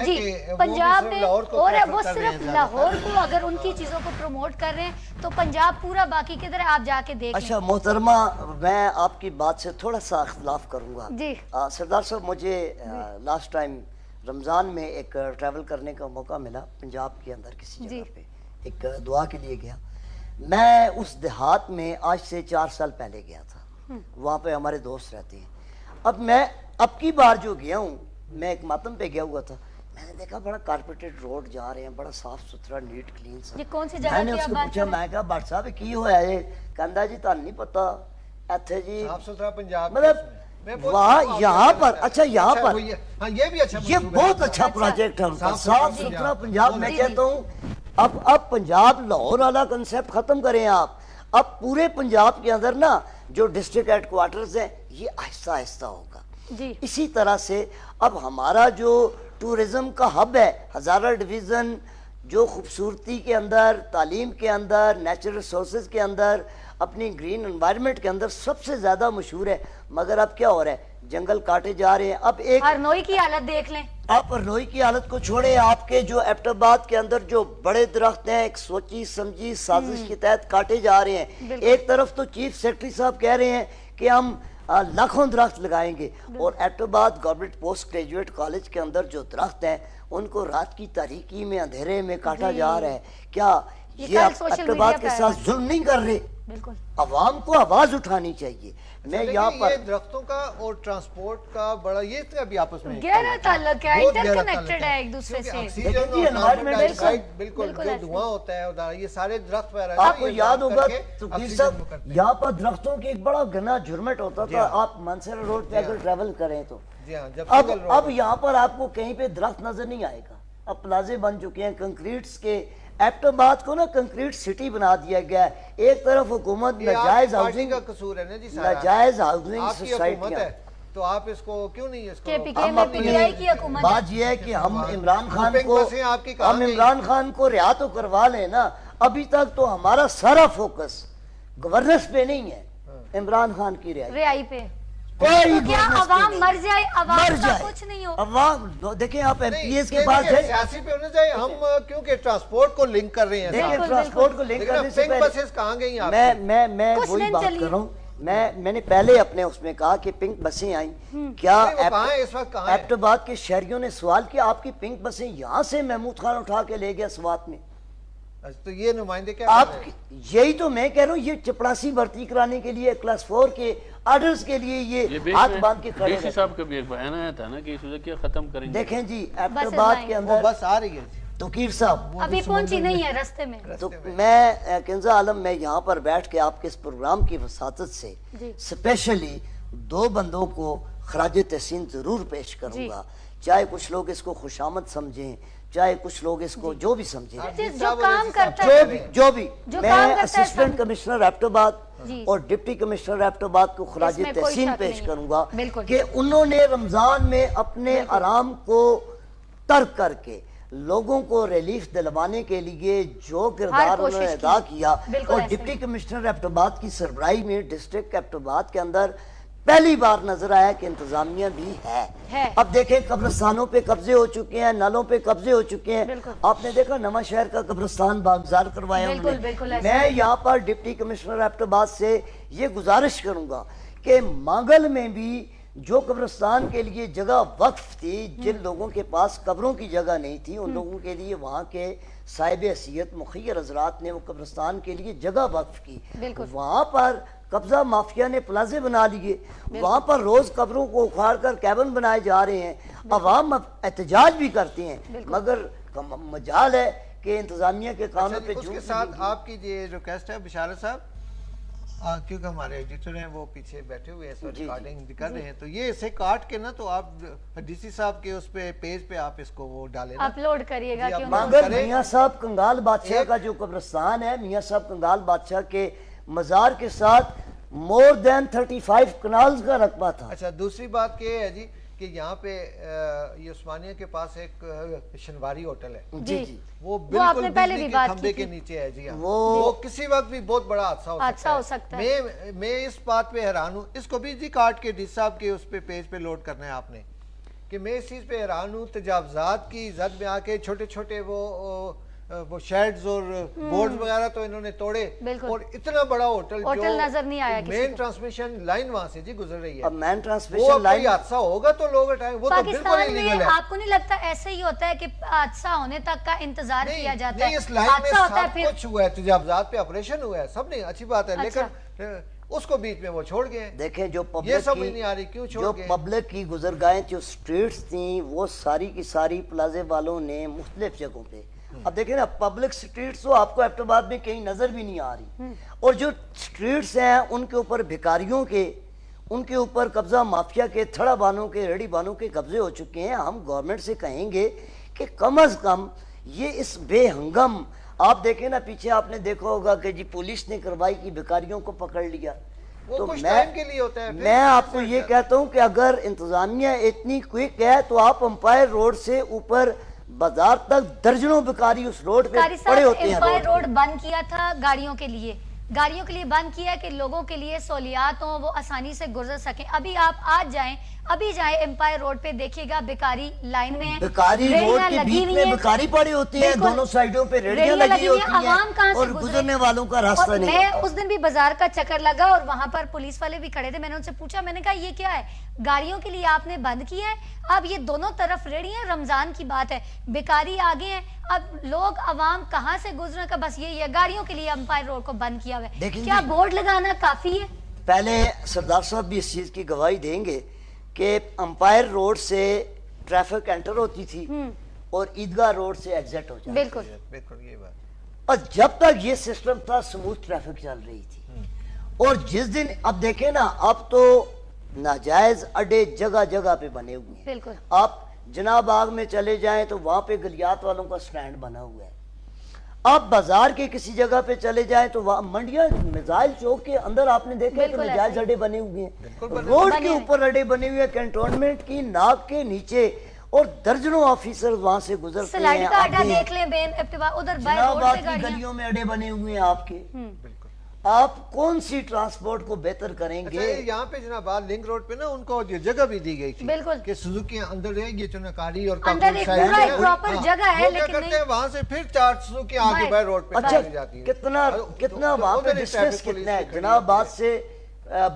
A: جی, پنجاب میں, اور وہ صرف لاہور کو اگر ان کی چیزوں کو پروموٹ کر رہے ہیں تو پنجاب پورا باقی کدھر ہے آپ جا کے دیکھیں.
B: اچھا محترمہ, میں آپ کی بات سے تھوڑا سا اختلاف کروں گا
A: جی.
B: سردار صاحب مجھے لاسٹ ٹائم رمضان میں ایک ٹریول کرنے کا موقع ملا پنجاب کے اندر کسی جگہ پہ, ایک دعا کے لیے گیا. میں اس دیہات میں آج سے 4 سال پہلے گیا تھا, وہاں پہ ہمارے دوست رہتے ہیں. اب میں اب کی بار جو گیا ہوں, میں ایک ماتم پہ گیا ہوا تھا, میں نے دیکھا بڑا کارپیٹڈ روڈ جا رہے ہیں, بڑا صاف ستھرا نیٹ کلین سا.
A: یہ کون سی جگہ
B: میں نے اس کو پوچھا, میں کہا بٹ صاحب کی ہوا ہے؟ کہندا جی تہن نہیں پتا ایتھے جی
C: صاف ستھرا پنجاب,
B: مطلب وہاں یہاں پر. اچھا یہاں پر
C: یہ
B: بہت اچھا پروجیکٹ ہے, صاف ستھرا پنجاب. میں کہتا ہوں اب پنجاب لاہور والا کنسیپٹ ختم کریں آپ. اب پورے پنجاب کے اندر نا جو ڈسٹرکٹ ہیڈ کوارٹرز ہیں یہ آہستہ آہستہ ہوگا. اسی طرح سے اب ہمارا جو ٹورزم کا ہب ہے ہزارہ ڈویژن, جو خوبصورتی کے اندر, تعلیم کے اندر, نیچرل ریسورسز کے اندر, اپنی گرین انوائرمنٹ کے اندر سب سے زیادہ مشہور ہے. مگر اب کیا ہو رہا ہے, جنگل کاٹے جا رہے ہیں. اب ایک
A: ہرنوئی کی حالت دیکھ لیں,
B: آپ ہرنوئی کی حالت کو چھوڑیں, آپ کے جو ایبٹ آباد کے اندر جو بڑے درخت ہیں ایک سوچی سمجھی سازش کے تحت کاٹے جا رہے ہیں. ایک طرف تو چیف سیکرٹری صاحب کہہ رہے ہیں کہ ہم لاکھوں درخت لگائیں گے, اور ایبٹ آباد گورنمنٹ پوسٹ گریجویٹ کالج کے اندر جو درخت ہیں ان کو رات کی تاریکی میں اندھیرے میں کاٹا جا رہا ہے. کیا یہ ایبٹ آباد کے ساتھ ظلم نہیں کر رہے؟
A: بالکل
B: عوام کو آواز اٹھانی چاہیے. میں یہاں پر
C: درختوں کا اور ٹرانسپورٹ کا بڑا یہ بھی آپس میں
A: گہرا تعلق ہے, انٹر کنیکٹڈ ہے ایک دوسرے سے.
C: بالکل جو دھواں ہوتا ہے یہ سارے درخت وغیرہ,
B: آپ کو یاد ہوگا یہاں پر درختوں کی ایک بڑا گنا جھرمٹ ہوتا تھا. آپ مانسہرہ روڈ پہ اگر ٹریول کریں تو اب یہاں پر آپ کو کہیں پہ درخت نظر نہیں آئے گا. اب پلازے بن چکے ہیں کنکریٹس کے. ایبٹ آباد کو نا کنکریٹ سٹی بنا دیا گیا ہے. ایک طرف حکومت ناجائز ہاؤسنگ
C: کا قصور ہے نا جی,
B: ناجائز ہاؤسنگ سوسائٹیاں,
C: تو آپ اس کو کیوں نہیں اس کو
B: ہم اپنی بات یہ ہے کہ ہم عمران خان کو رہا تو کروا لیں نا. ابھی تک تو ہمارا سارا فوکس گورننس پہ نہیں ہے، عمران خان کی
A: رہائی پہ
B: کوئی
A: کیا عوام مر جائے، عوام کا کچھ نہیں ہو.
B: عوام دیکھیں آپ ایم پی ایس کے پاس ہے،
C: سیاسی پہ ہونا چاہیے. ہم کیونکہ ٹرانسپورٹ کو لنک کر رہے ہیں،
B: دیکھیں ٹرانسپورٹ کو لنک کرنے سے
C: پنک بسز کہاں گئی آپ
B: میں وہی بات کر رہا ہوں. میں نے پہلے اپنے اس میں کہا کہ پنک بسیں آئیں، کیا ایبٹ آباد کے شہریوں نے سوال کیا آپ کی پنک بسیں یہاں سے محمود خان اٹھا کے لے گیا سوات میں؟
C: تو یہ نمائندے کیا
B: آپ یہی تو میں کہہ رہا ہوں، یہ چپڑاسی بھرتی کرانے کے لیے کلاس 4 کے آرڈرز کے لیے یہ ہاتھ باندھ کے کھڑے
D: ڈی سی صاحب کا بھی ایک بیان آیا تھا نا کہ سوزکی ختم کریں گے.
B: دیکھیں جی ایبٹ آباد کے اندر
C: بس آ رئی ہے
B: توقیر صاحب
A: ابھی پہنچی نہیں ہے رستے میں.
B: تو میں کنزا عالم میں یہاں پر بیٹھ کے آپ کے اس پروگرام کی وساطت سے سپیشلی 2 بندوں کو خراج تحسین ضرور پیش کروں گا، چاہے کچھ لوگ اس کو خوشامد سمجھیں، چاہے کچھ لوگ اس کو جو بھی سمجھیں،
A: جو کام کرتا ہے،
B: جو بھی میں اسسٹنٹ کمشنر ایبٹ آباد اور ڈپٹی کمشنر ایبٹ آباد کو خراج تحسین پیش کروں گا کہ انہوں نے رمضان میں اپنے آرام کو ترک کر کے لوگوں کو ریلیف دلوانے کے لیے جو کردار انہوں نے ادا کیا. اور ڈپٹی کمشنر ایبٹ آباد کی سربراہی میں ڈسٹرکٹ ایبٹ آباد کے اندر پہلی بار نظر آیا کہ انتظامیہ بھی ہے. اب دیکھیں قبرستانوں پہ قبضے ہو چکے ہیں، نلوں پہ قبضے ہو چکے ہیں. آپ نے دیکھا نواں شہر کا قبرستان باغزار کروایا انہوں نے. میں یہاں پر ڈپٹی کمشنر ایبٹ آباد سے یہ گزارش کروں گا کہ مانگل میں بھی جو قبرستان کے لیے جگہ وقف تھی، جن لوگوں کے پاس قبروں کی جگہ نہیں تھی، ان لوگوں کے لیے وہاں کے صاحب حیثیت مخیر حضرات نے وہ قبرستان کے لیے جگہ وقف کی. وہاں پر قبضہ مافیا نے پلازے بنا لیے، وہاں پر روز قبروں کو اکھاڑ کر کیبن بنائے جا رہے ہیں. عوام احتجاج بھی کرتے ہیں، مگر مجال ہے کہ انتظامیہ کے قانون پہ
C: اس کے ساتھ آپ کی یہ ریکویسٹ ہے بشارت صاحب، کیونکہ ہمارے ایڈیٹر ہیں وہ پیچھے بیٹھے ہوئے ہیں ریکارڈنگ کر رہے ہیں، تو یہ اسے کاٹ کے نا تو آپ ڈی سی صاحب کے اس پہ پیج پہ آپ اس کو وہ ڈالیں،
A: اپلوڈ کریے گا.
B: مگر میاں صاحب کنگال بادشاہ کا جو قبرستان ہے، میاں صاحب کنگال بادشاہ کے مزار کے ساتھ مور دین 35 کنالز کا رقبہ تھا.
C: اچھا دوسری بات یہ ہے جی کہ یہاں پہ یہ عثمانیہ کے پاس ایک شنواری ہوٹل ہے
B: جی جی،
C: وہ بالکل بجلی کے کھمبے کے نیچے ہے جی. وہ کسی وقت بھی بہت بڑا حادثہ ہو سکتا ہے. میں اس بات پہ حیران ہوں، اس کو بھی جی کاٹ کے ڈی صاحب کے اس پہ پیج پہ لوڈ کرنا ہے آپ نے، کہ میں اس چیز پہ حیران ہوں. تجاوزات کی زد میں آ کے چھوٹے چھوٹے وہ شیڈز اور بورڈز وغیرہ تو انہوں نے توڑے، اور اتنا بڑا ہوٹل
A: نظر نہیں آیا.
C: مین ٹرانسمیشن لائن وہاں سے جی گزر رہی ہے.
B: اب مین
C: وہ
B: ٹرانسمیشن لائن
C: کوئی حادثہ ہوگا تو لوگ اٹھائیں، وہ تو بالکل
A: پاکستان میں آپ کو نہیں لگتا ایسے ہی ہوتا ہے کہ حادثہ ہونے تک کا انتظار کیا جاتا ہے؟
C: نہیں، اس لائن میں سب کچھ ہوا ہے، تجاوزات پہ آپریشن ہوا ہے، سب نے اچھی بات ہے، لیکن اس کو بیچ میں وہ چھوڑ گئے.
B: دیکھیں جو
C: یہ سمجھ نہیں آ رہی کیوں چھوڑ گئے.
B: جو پبلک کی گزرگاہیں جو سٹریٹس تھیں وہ ساری کی ساری پلازے والوں نے مختلف جگہوں پہ، اب دیکھیں نا پبلک سٹریٹس تو آپ کو ایبٹ آباد میں کہیں نظر بھی نہیں آ رہی، اور جو سٹریٹس ہیں ان کے اوپر بھکاریوں کے، ان کے اوپر قبضہ مافیا کے، تھڑا بانوں کے، ریڑی بانوں کے قبضے ہو چکے ہیں. ہم گورنمنٹ سے کہیں گے کہ کم از کم یہ اس بے ہنگم، آپ دیکھیں نا پیچھے آپ نے دیکھا ہوگا کہ جی پولیس نے کارروائی کی، بھکاریوں کو پکڑ لیا. تو میں آپ کو یہ کہتا ہوں کہ اگر انتظامیہ اتنی کوئک ہے تو آپ امپائر روڈ سے اوپر بازار تک درجنوں بکاری اس روڈ پہ پڑے ہوتے ہیں.
A: امپائر روڈ بند کیا تھا گاڑیوں کے لیے بند کیا کہ لوگوں کے لیے سہولیات ہوں، وہ آسانی سے گزر سکیں. ابھی آپ آج جائیں امپائر روڈ پہ دیکھیے گا بکاری لائن میں ہیں،
B: بکاری روڈ کے بیچ میں بکاری پڑی ہوتی ہے، دونوں سائیڈوں پہ ریڑیاں لگی ہوتی ہیں اور گزرنے والوں کا راستہ نہیں.
A: میں اس دن بھی بازار کا چکر لگا اور وہاں پر پولیس والے بھی کھڑے تھے. میں نے ان سے پوچھا، میں نے کہا یہ کیا ہے؟ گاڑیوں کے لیے آپ نے بند کیا ہے؟ اب یہ دونوں طرف ریڑیاں، رمضان کی بات ہے، بیکاری آگے ہیں، اب لوگ عوام کہاں سے گزرنے کا بس یہی ہے، گاڑیوں کے لیے امپائر روڈ کو بند کیا ہوا ہے. کیا بورڈ لگانا کافی ہے؟
B: پہلے سردار صاحب بھی اس چیز کی گواہی دیں گے کہ امپائر روڈ سے ٹریفک انٹر ہوتی تھی اور عیدگاہ روڈ سے ایگزٹ ہو جاتی.
A: بالکل
C: یہ بات.
B: اور جب تک یہ سسٹم تھا سموتھ ٹریفک چل رہی تھی. اور جس دن اب دیکھیں نا، اب تو ناجائز اڈے جگہ جگہ پہ بنے ہوئے ہیں. آپ جناب باغ میں چلے جائیں تو وہاں پہ گلیات والوں کا سٹینڈ بنا ہوا ہے. آپ بازار کے کسی جگہ پہ چلے جائیں تو وہاں منڈیاں میزائل چوک کے اندر آپ نے دیکھا کہ ناجائز اڈے بنے ہوئے ہیں، روڈ کے اوپر اڈے بنے ہوئے ہیں، کنٹونمنٹ کی ناک کے نیچے. اور درجنوں آفیسر وہاں سے گزرتے
A: سلائڈ
B: ہیں
A: کا اڈا
B: آتے ہیں۔
A: دیکھ لیں بین ابتدا ادھر بائی
B: جناب
A: روڈ
B: آپ
A: سے
B: کی
A: گاڑیاں
B: گلیوں میں اڈے بنے ہوئے ہیں آپ کے،
C: بالکل
B: آپ کون سی ٹرانسپورٹ کو بہتر کریں
C: اچھا
B: گے؟
C: یہاں پہ جناب لنک روڈ پہ نا ان کو جو جگہ بھی دی گئی تھی
A: بالکل
C: کہ سوزوکی اندر ہے، یہ چنکاری اور
A: اندر ایک پورا ایک پراپر جگہ ہے،
C: وہ کیا
A: لیکن
C: کرتے
A: نہیں
C: ہیں وہاں سے پھر 4 سوزوکی آگے بائی روڈ پہ
B: اچھا
C: چلی جاتی ہیں۔
B: کتنا وہاں پہ ڈسٹینس کتنا ہے جناب آباد سے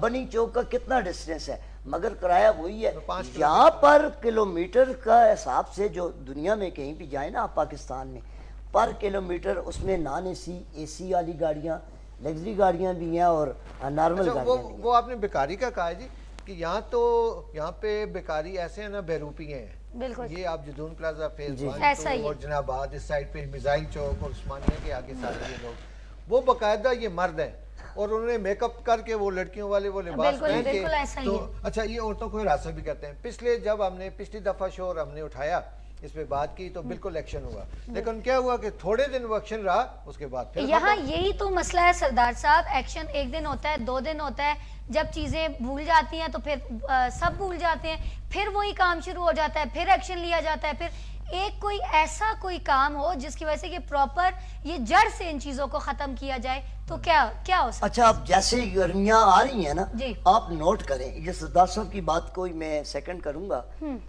B: بنی چوک کا کتنا ڈسٹینس ہے؟ مگر کرایہ وہی ہے۔ یہاں پر کلومیٹر کا حساب سے جو دنیا میں کہیں بھی جائیں نا آپ پاکستان میں، پر کلومیٹر اس میں نان اے سی اے سی والی گاڑیاں، لگژری گاڑیاں بھی ہیں اور نارمل
C: اچھا
B: گاڑیاں بھی ہیں۔
C: وہ آپ نے بیکاری کا کہا ہے جی کہ یہاں پہ بیکاری ایسے ہیں نا بیروپی ہیں،
A: بالکل
C: یہ آپ جدون پلازا فیز 1
A: ایسا ہی
C: 2
A: ہے۔
C: اور جناب آباد اس سائڈ پہ میزائل چوک اور عثمانیہ کے آگے سارے یہ لوگ، وہ باقاعدہ یہ مرد ہیں اور انہوں نے میک اپ کر کے وہ لڑکیوں والے وہ لباس
A: بالکل
C: پہن کے
A: بالکل ایسا ہی
C: تو
A: ہے۔
C: اچھا یہ عورتوں کو ہراساں بھی کرتے ہیں۔ پچھلی دفعہ شور ہم نے اٹھایا، اس پہ بات کی تو بالکل ایکشن ہوا، لیکن کیا ہوا کہ تھوڑے دن وہ ایکشن رہا، اس کے بعد پھر
A: یہاں یہی تو مسئلہ ہے سردار صاحب، ایکشن ایک دن ہوتا ہے، 2 دن ہوتا ہے، جب چیزیں بھول جاتی ہیں تو پھر سب بھول جاتے ہیں، پھر وہی کام شروع ہو جاتا ہے، پھر ایکشن لیا جاتا ہے، پھر ایک کوئی ایسا کوئی کام ہو جس کی وجہ سے کہ پراپر یہ جڑ سے ان چیزوں کو ختم کیا جائے تو کیا ہو سکتا
B: اچھا اب جیسے گرمیاں آ رہی ہیں نا،
A: جی۔
B: آپ نوٹ کریں، یہ سردار صاحب کی بات کو میں سیکنڈ کروں گا۔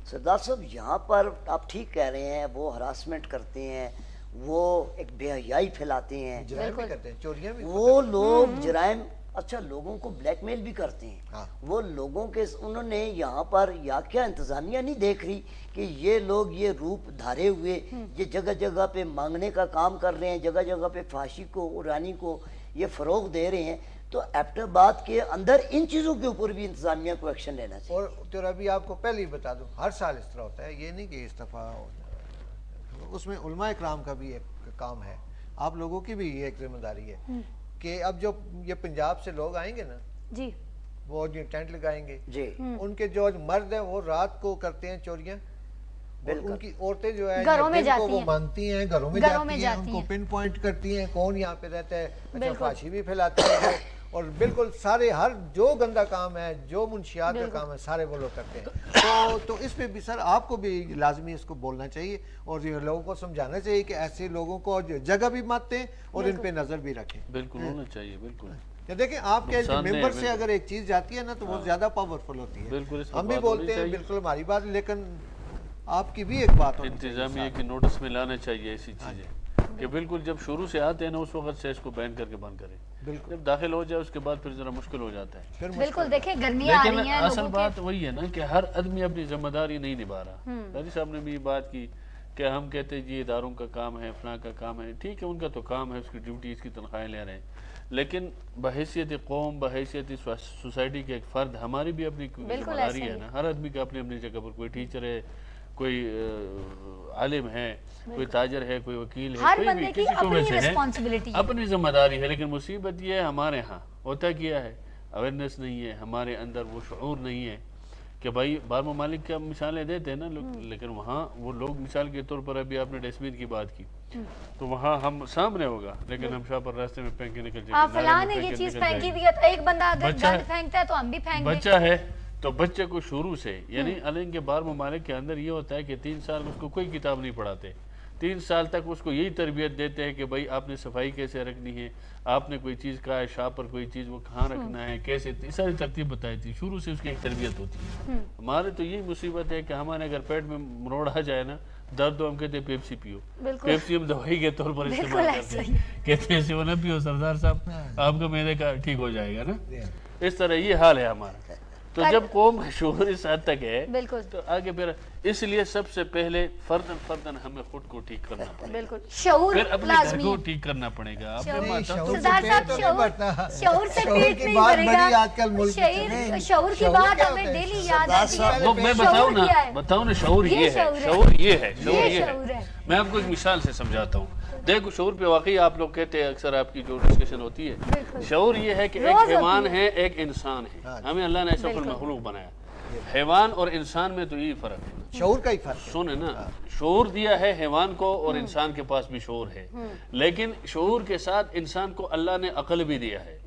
B: سردار صاحب یہاں پر آپ ٹھیک کہہ رہے ہیں، وہ ہراسمنٹ کرتے ہیں، وہ ایک بے حیائی پھیلاتے ہیں،
C: جرائم بھی کرتے ہیں، چوریاں بھی
B: وہ لوگ جرائم، اچھا لوگوں کو بلیک میل بھی کرتے ہیں، وہ لوگوں کے انہوں نے یہاں پر یا کیا انتظامیہ نہیں دیکھ رہی کہ یہ لوگ یہ روپ دھارے ہوئے یہ جگہ جگہ پہ مانگنے کا کام کر رہے ہیں، جگہ جگہ پہ فحاشی کو اڑانی کو یہ فروغ دے رہے ہیں، تو ایبٹ آباد کے اندر ان چیزوں کے اوپر بھی انتظامیہ کو ایکشن لینا چاہیے۔
C: اور تو ابھی آپ کو پہلے ہی بتا دوں، ہر سال اس طرح ہوتا ہے، یہ نہیں کہ اس دفعہ اس میں علماء اکرام کا بھی ایک کام ہے، آپ لوگوں کی بھی یہ ایک ذمہ داری ہے کہ اب جو یہ پنجاب سے لوگ آئیں گے نا،
A: جی
C: وہ جو ٹینٹ لگائیں گے،
B: جی
C: ان کے جو مرد ہیں وہ رات کو کرتے ہیں چوریاں، اور ان کی عورتیں جو ہیں
A: گھروں میں
C: دن کو
A: جاتی
C: وہ
A: ہیں،
C: مانگتی ہیں، گھروں میں جاتی ہیں، ان کو پن پوائنٹ کرتی ہیں کون یہاں پہ رہتا ہے، اچھا فحاشی بھی پھیلاتے ہیں، اور بالکل سارے ہر جو گندا کام ہے، جو منشیات کا کام ہے، سارے وہ لوگ کرتے ہیں۔ تو اس پہ بھی سر آپ کو بھی لازمی اس کو بولنا چاہیے اور یہ لوگوں کو سمجھانا چاہیے کہ ایسے لوگوں کو جگہ بھی مت دیں اور ان پہ نظر بھی رکھیں۔
D: بالکل ہونا چاہیے، بالکل۔
C: کہ دیکھیں آپ کے ممبر سے اگر ایک چیز جاتی ہے نا تو وہ زیادہ پاورفل ہوتی ہے،
D: بالکل
C: ہم بھی بولتے ہیں بالکل ہماری بات، لیکن آپ کی بھی ایک بات ہونی چاہیے۔
D: انتظامیہ کی نوٹس میں لانا چاہیے ایسی چیزیں کہ بالکل جب شروع سے آتے ہیں نا اس وقت سے اس کو بین کر کے بند کریں، جب داخل ہو جائے اس کے بعد پھر ذرا مشکل ہو جاتا ہے۔
A: بالکل دیکھیں گرمیاں آ
D: لیکن
A: رہی ہیں،
D: اصل بات وہی ہے نا کہ ہر آدمی اپنی ذمہ داری نہیں نبھا رہا۔ دادی صاحب نے بھی یہ بات کی کہ ہم کہتے ہیں جی اداروں کا کام ہے، فلاں کا کام ہے، ٹھیک ہے ان کا تو کام ہے، اس کی ڈیوٹی، اس کی تنخواہیں لے رہے ہیں، لیکن بحیثیت قوم، بحیثیت سوسائٹی کے ایک فرد ہماری بھی اپنی ذمہ داری ہے نا۔ ہر آدمی کا اپنی اپنی جگہ پر، کوئی ٹیچر ہے، کوئی عالم ہے، کوئی تاجر ہے، کوئی وکیل ہے، کوئی بھی کسی شعبے سے ہے، اپنی ذمہ داری ہے۔ لیکن مصیبت یہ ہے ہمارے ہاں ہوتا کیا ہے، اویئرنیس نہیں ہے ہمارے اندر، وہ شعور نہیں ہے کہ بھائی بعض ممالک کی ہم مثالیں دیتے ہیں نا لوگ، لیکن وہاں وہ لوگ مثال کے طور پر ابھی آپ نے ڈسٹ بین کی بات کی تو وہاں ہم سامنے ہوگا، لیکن ہم شاہ پر راستے میں پھینک کے نکل جائیں گے،
A: فلاں نے یہ چیز پھینکی ہوئی ہے، ایک بندہ اگر گند پھینکتا ہے تو ہم بھی پھینک دیں۔
D: بچہ ہے تو بچے کو شروع سے، یعنی الگ کے بعض ممالک کے اندر یہ ہوتا ہے کہ 3 سال اس کو کوئی کتاب نہیں پڑھاتے، 3 سال تک اس کو یہی تربیت دیتے ہیں کہ بھائی آپ نے صفائی کیسے رکھنی ہے، آپ نے کوئی چیز کہا ہے شاہ پر کوئی چیز وہ کہاں رکھنا ہے، کیسے، ساری ترتیب بتائی تھی، شروع سے اس کی ایک تربیت ہوتی ہے۔ ہمارے تو یہی مصیبت ہے کہ ہمارے اگر پیٹ میں مروڑ آ جائے نا، درد تو ہم کہتے ہیں پیپسی پیو، پیپسی ہم دوائی کے طور پر استعمال کرتے ہیں، کہتے ہیں وہ نہ پیو سردار صاحب آپ کا معدے کا ٹھیک ہو جائے گا نا۔ اس طرح یہ حال ہے ہمارا۔ تو جب قوم کا شعور اس حد تک ہے تو آگے پھر اس لیے سب سے پہلے فردن ہمیں خود کو ٹھیک کرنا پڑے گا،
A: شعور
D: پھر اپنے گھر کو ٹھیک کرنا پڑے گا۔
A: سردار صاحب شعور سے پیٹ نہیں بھرے گا، شعور کی بات ہمیں ڈیلی یاد آتی ہے۔
D: وہ میں بتاؤں نا شعور یہ ہے، شعور یہ ہے۔ میں آپ کو ایک مثال سے سمجھاتا ہوں۔ دیکھو شعور پہ واقعی آپ لوگ کہتے ہیں، اکثر آپ کی جو ڈسکشن ہوتی ہے، شعور یہ ہے کہ ایک حیوان ہے، ایک انسان ہے، ہمیں اللہ نے ایسا المخلوق بنایا، حیوان اور انسان میں تو یہی فرق ہے۔
C: شعور کا ہی فرق ہے.
D: سنے نا, شعور دیا ہے حیوان کو اور انسان کے پاس بھی شعور ہے, لیکن شعور کے ساتھ انسان کو اللہ نے عقل بھی دیا ہے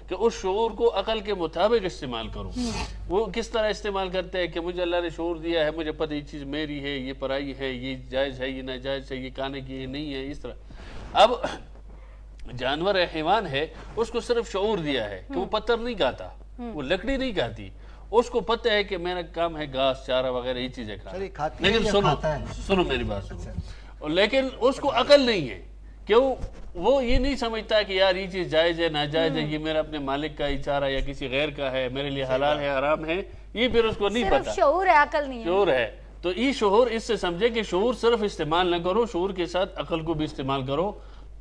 D: کہ اس شعور کو عقل کے مطابق استعمال کرو. وہ کس طرح استعمال کرتے ہیں کہ مجھے اللہ نے شعور دیا ہے, مجھے پتہ یہ چیز میری ہے, یہ پرائی ہے, یہ جائز ہے, یہ ناجائز ہے, یہ کھانے کی یہ نہیں ہے, اس طرح. اب جانور ہے, حیوان ہے, اس کو صرف شعور دیا ہے کہ وہ پتھر نہیں کھاتا, وہ لکڑی نہیں کھاتی, اس کو پتہ ہے کہ میرا کام ہے گھاس چارہ وغیرہ یہ چیزیں کھانا. لیکن سنو میری بات سنو, لیکن اس کو عقل نہیں ہے کہ وہ یہ نہیں سمجھتا کہ یار یہ چیز جائز ہے ناجائز ہے, یہ میرا اپنے مالک کا ہی چارہ یا کسی غیر کا ہے, میرے لیے حلال ہے حرام ہے, یہ پھر اس کو نہیں پتا.
A: شعور ہے, عقل نہیں ہے.
D: شعور ہے تو یہ شعور, اس سے سمجھے کہ شعور صرف استعمال نہ کرو, شعور کے ساتھ عقل کو بھی استعمال کرو,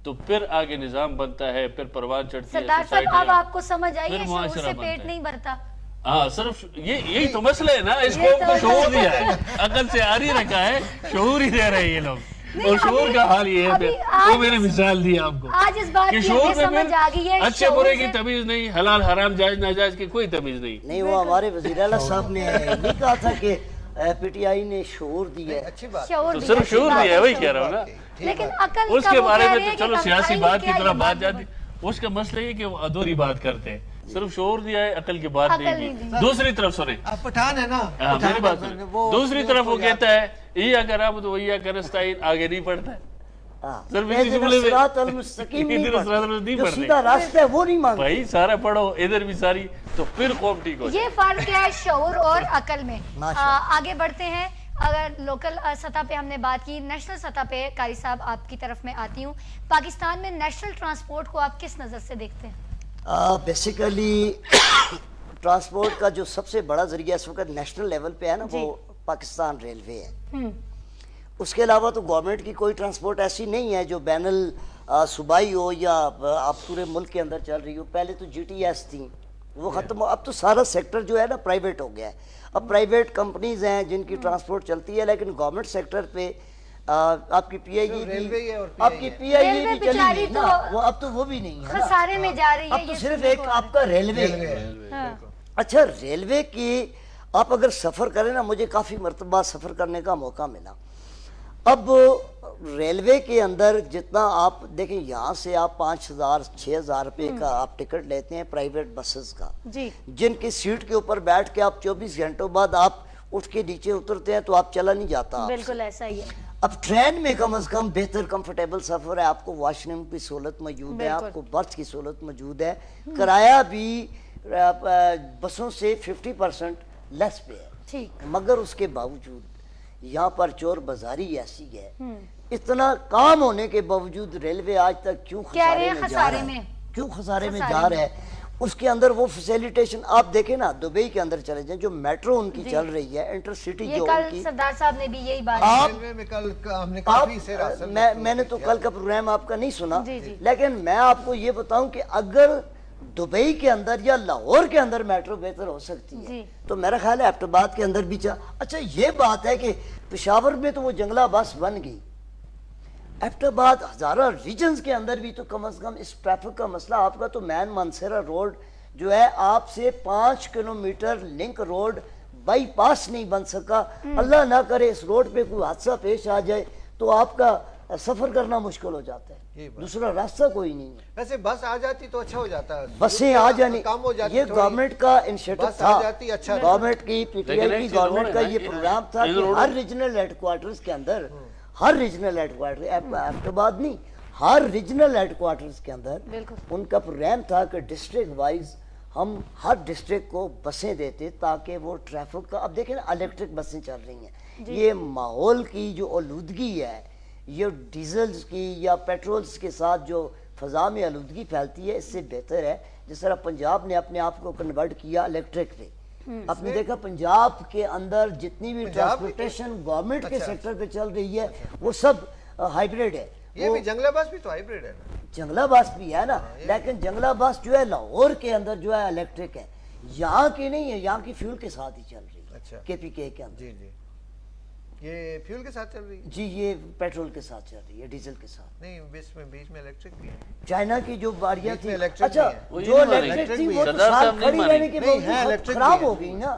D: تو پھر آگے نظام بنتا ہے, پھر پروان چڑھتی ہے.
A: سردار صاحب اب آپ کو سمجھ آئی ہے شعور سے پیٹ نہیں بھرتا.
D: ہاں, صرف یہی تو مسئلہ ہے نا, اس کو شعور دیا ہے, عقل سے آری رکھا ہے, شعور ہی دے رہے ہیں یہ لوگ. اور شعور کا حال یہ ہے, وہ میں نے مثال دی آپ کو
A: آج اس بات
D: کہ
A: کی
D: شعور میں
A: سمجھ آ گئی ہے,
D: اچھے برے کی تمیز نہیں, حلال حرام جائز ناجائز کی کوئی تمیز نہیں.
B: وہ ہمارے وزیر اعلیٰ صاحب نے یہ کہا تھا کہ پی ٹی آئی نے شعور دیا.
C: اچھی بات,
D: تو صرف شعور دیا ہے, وہی کہہ رہا ہوں نا.
A: لیکن عقل
D: اس کے بارے میں تو چلو سیاسی بات کی طرح بات جاتی, اس کا مسئلہ یہ کہ وہ ادھوری بات کرتے ہیں, صرف شعور دیا ہے, عقل کی بات نہیں کی. دوسری طرف سنیں,
C: آپ پٹھان ہے نا,
D: میری بات سنیں, دوسری طرف وہ کہتا ہے ایاک نعبد و ایاک نستعین, آگے نہیں پڑھتا ہے, صرف اسی جملے میں
B: صراط المستقیم نہیں پڑھتے, جو سیدھا راستہ ہے وہ نہیں مانگتے.
D: بھائی سارا پڑھو, ادھر بھی ساری, تو پھر قوم ٹھیک ہو جائے.
A: یہ فرق ہے شعور اور عقل میں. آگے بڑھتے ہیں. اگر لوکل سطح پہ ہم نے بات کی, نیشنل سطح پہ قاری صاحب آپ کی طرف میں آتی ہوں, پاکستان میں نیشنل ٹرانسپورٹ کو آپ کس نظر سے دیکھتے ہیں؟
B: بیسیکلی ٹرانسپورٹ کا جو سب سے بڑا ذریعہ اس وقت نیشنل لیول پہ ہے نا, وہ پاکستان ریلوے ہے. اس کے علاوہ تو گورنمنٹ کی کوئی ٹرانسپورٹ ایسی نہیں ہے جو بین صوبائی ہو یا آپ پورے ملک کے اندر چل رہی ہو. پہلے تو جی ٹی ایس تھیں, وہ ختم ہو, اب تو سارا سیکٹر جو ہے نا پرائیویٹ ہو گیا ہے. اب پرائیویٹ کمپنیز ہیں جن کی ٹرانسپورٹ چلتی ہے, لیکن گورنمنٹ سیکٹر پہ آپ کی پی آئی ای, آپ کی پی آئی ای بھی چلی گئی نا, وہ اب تو وہ بھی نہیں ہے,
A: خسارے میں جا رہی ہے.
B: اب تو صرف ایک آپ کا ریلوے ہے. اچھا, ریلوے کی آپ اگر سفر کریں نا, مجھے کافی مرتبہ سفر کرنے کا موقع ملا. اب ریلوے کے اندر جتنا آپ دیکھیں, یہاں سے آپ 5,000-6,000 روپے کا آپ ٹکٹ لیتے ہیں پرائیویٹ بسز کا, جن کی سیٹ کے اوپر بیٹھ کے آپ 24 گھنٹوں بعد آپ اٹھ کے نیچے اترتے ہیں تو آپ چلا نہیں جاتا.
A: بالکل ایسا ہی ہے.
B: اب ٹرین میں کم از کم بہتر کمفرٹیبل سفر ہے, آپ کو واش روم کی سہولت موجود ہے, آپ کو برتھ کی سہولت موجود ہے, کرایہ بھی بسوں سے 50% لیس پہ ہے. مگر اس کے باوجود یہاں پر چور بازاری ایسی ہے, اتنا کام ہونے کے باوجود ریلوے آج تک کیوں خسارے میں جا رہا ہے. اس کے اندر وہ فیسیلیٹیشن آپ دیکھیں نا, دبئی کے اندر چلے جائیں, جو میٹرو ان کی چل رہی ہے, انٹر سٹی جو ان کی,
A: سردار صاحب نے بھی یہی بات,
B: میں نے تو کل کا پروگرام آپ کا نہیں سنا, لیکن میں آپ کو یہ بتاؤں کہ اگر دبئی کے اندر یا لاہور کے اندر میٹرو بہتر ہو سکتی ہے, تو میرا خیال ہے ایبٹ آباد کے اندر بھی اچھا یہ بات ہے کہ پشاور میں تو وہ جنگلہ بس بن گئی, ایبٹ آباد ہزارہ ریجنز کے اندر بھی تو کم از کم اس ٹریفک کا مسئلہ, آپ کا تو مین منصیرہ روڈ جو ہے آپ سے 5 کلومیٹر لنک روڈ بائی پاس نہیں بن سکا. اللہ نہ کرے اس روڈ پہ کوئی حادثہ پیش آ جائے تو آپ کا سفر کرنا مشکل ہو جاتا ہے, دوسرا راستہ کوئی نہیں ہے.
C: ویسے بس آ جاتی تو اچھا ہو جاتا ہے,
B: بسیں آ جانی, یہ گورنمنٹ کا انشیٹو تھا, گورنمنٹ کی پی ٹی آئی کی گورنمنٹ کا یہ پروگرام تھا کہ ہر ریجنل ہیڈ کوارٹرز کے اندر, ہر ریجنل ہیڈ کوارٹر, ایبٹ آباد نہیں, ہر ریجنل ہیڈ کوارٹرز کے اندر ان کا پروگرام تھا کہ ڈسٹرکٹ وائز ہم ہر ڈسٹرکٹ کو بسیں دیتے تاکہ وہ ٹریفک کا, اب دیکھیں نا الیکٹرک بسیں چل رہی ہیں, یہ ماحول کی جو آلودگی ہے, یہ ڈیزلز کی یا پیٹرولز کے ساتھ جو فضا میں آلودگی پھیلتی ہے, اس سے بہتر ہے جس طرح پنجاب نے اپنے آپ کو کنورٹ کیا الیکٹرک پہ. آپ نے دیکھا پنجاب کے اندر جتنی بھی ٹرانسپورٹیشن گورنمنٹ کے سیکٹر پہ چل رہی ہے وہ سب ہائیبریڈ ہے.
C: یہ بھی جنگلہ بس بھی تو ہائیبریڈ ہے نا,
B: جنگلہ بس بھی ہے نا, لیکن جنگلہ بس جو ہے لاہور کے اندر جو ہے الیکٹرک ہے, یہاں کی نہیں ہے, یہاں کی فیول کے ساتھ ہی چل رہی ہے, کے پی کے اندر.
C: جی جی, یہ فیول کے ساتھ چل رہی ہے,
B: جی یہ پیٹرول کے ساتھ چل رہی ہے, ڈیزل کے ساتھ
C: نہیں, بیچ میں الیکٹرک بھی ہے.
B: چائنا کی جو گاڑیاں تھیں, اچھا جو الیکٹرک تھی وہ تو سال کھڑی رہنے کے باوجود خراب ہو گئی نا,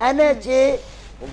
B: NHA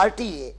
B: RTA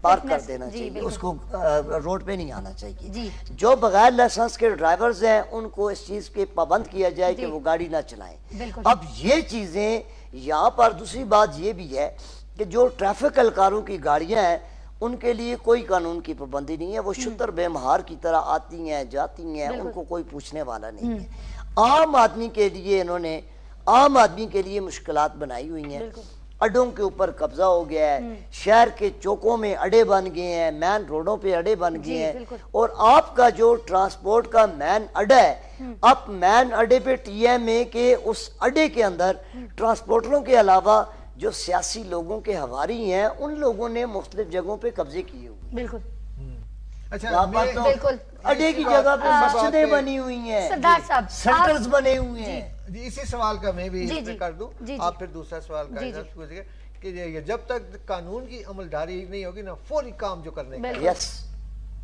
B: پارک کر
A: Fitness،
B: دینا
A: جی،
B: چاہیے،
A: بالکل۔
B: اس کو روڈ پہ نہیں آنا
A: جی۔
B: چاہیے. جو بغیر لائسنس کے ڈرائیورز ہیں ان کو اس چیز کے پابند کیا جائے
A: جی۔
B: کہ وہ گاڑی نہ چلائیں.
A: بالکل۔
B: اب یہ چیزیں یہاں پر دوسری بات یہ بھی ہے کہ جو ٹریفک اہلکاروں کی گاڑیاں ہیں ان کے لیے کوئی قانون کی پابندی نہیں ہے، وہ شتر بے مہار کی طرح آتی ہیں جاتی ہیں، ان کو کوئی پوچھنے والا نہیں ہے. عام آدمی کے لیے انہوں نے عام آدمی کے لیے مشکلات بنائی ہوئی ہیں. اڈوں کے اوپر قبضہ ہو گیا ہے، شہر کے چوکوں میں اڈے بن گئے ہیں، مین روڈوں پہ اڈے بن گئے ہیں. اور آپ کا جو ٹرانسپورٹ کا مین اڈا ہے، آپ مین اڈے پہ ٹی ایم اے کے اس اڈے کے اندر ٹرانسپورٹروں کے علاوہ جو سیاسی لوگوں کے ہواری ہیں ان لوگوں نے مختلف جگہوں پہ قبضے کیے ہوئے.
A: بالکل
C: اچھا
B: وہاں پر تو
A: بالکل
B: اڈے کی جگہ پہ مسجدیں بنی ہوئی ہیں،
A: سردار صاحب
B: سینٹرز بنے ہوئے ہیں.
C: جی اسی سوال کا میں بھی اس پہ کر دوں،
A: جی۔
C: آپ پھر دوسرا سوال کا پوچھیے کہ یہ جب تک قانون کی عملداری نہیں ہوگی نا، فوری کام جو کرنے کا
B: یس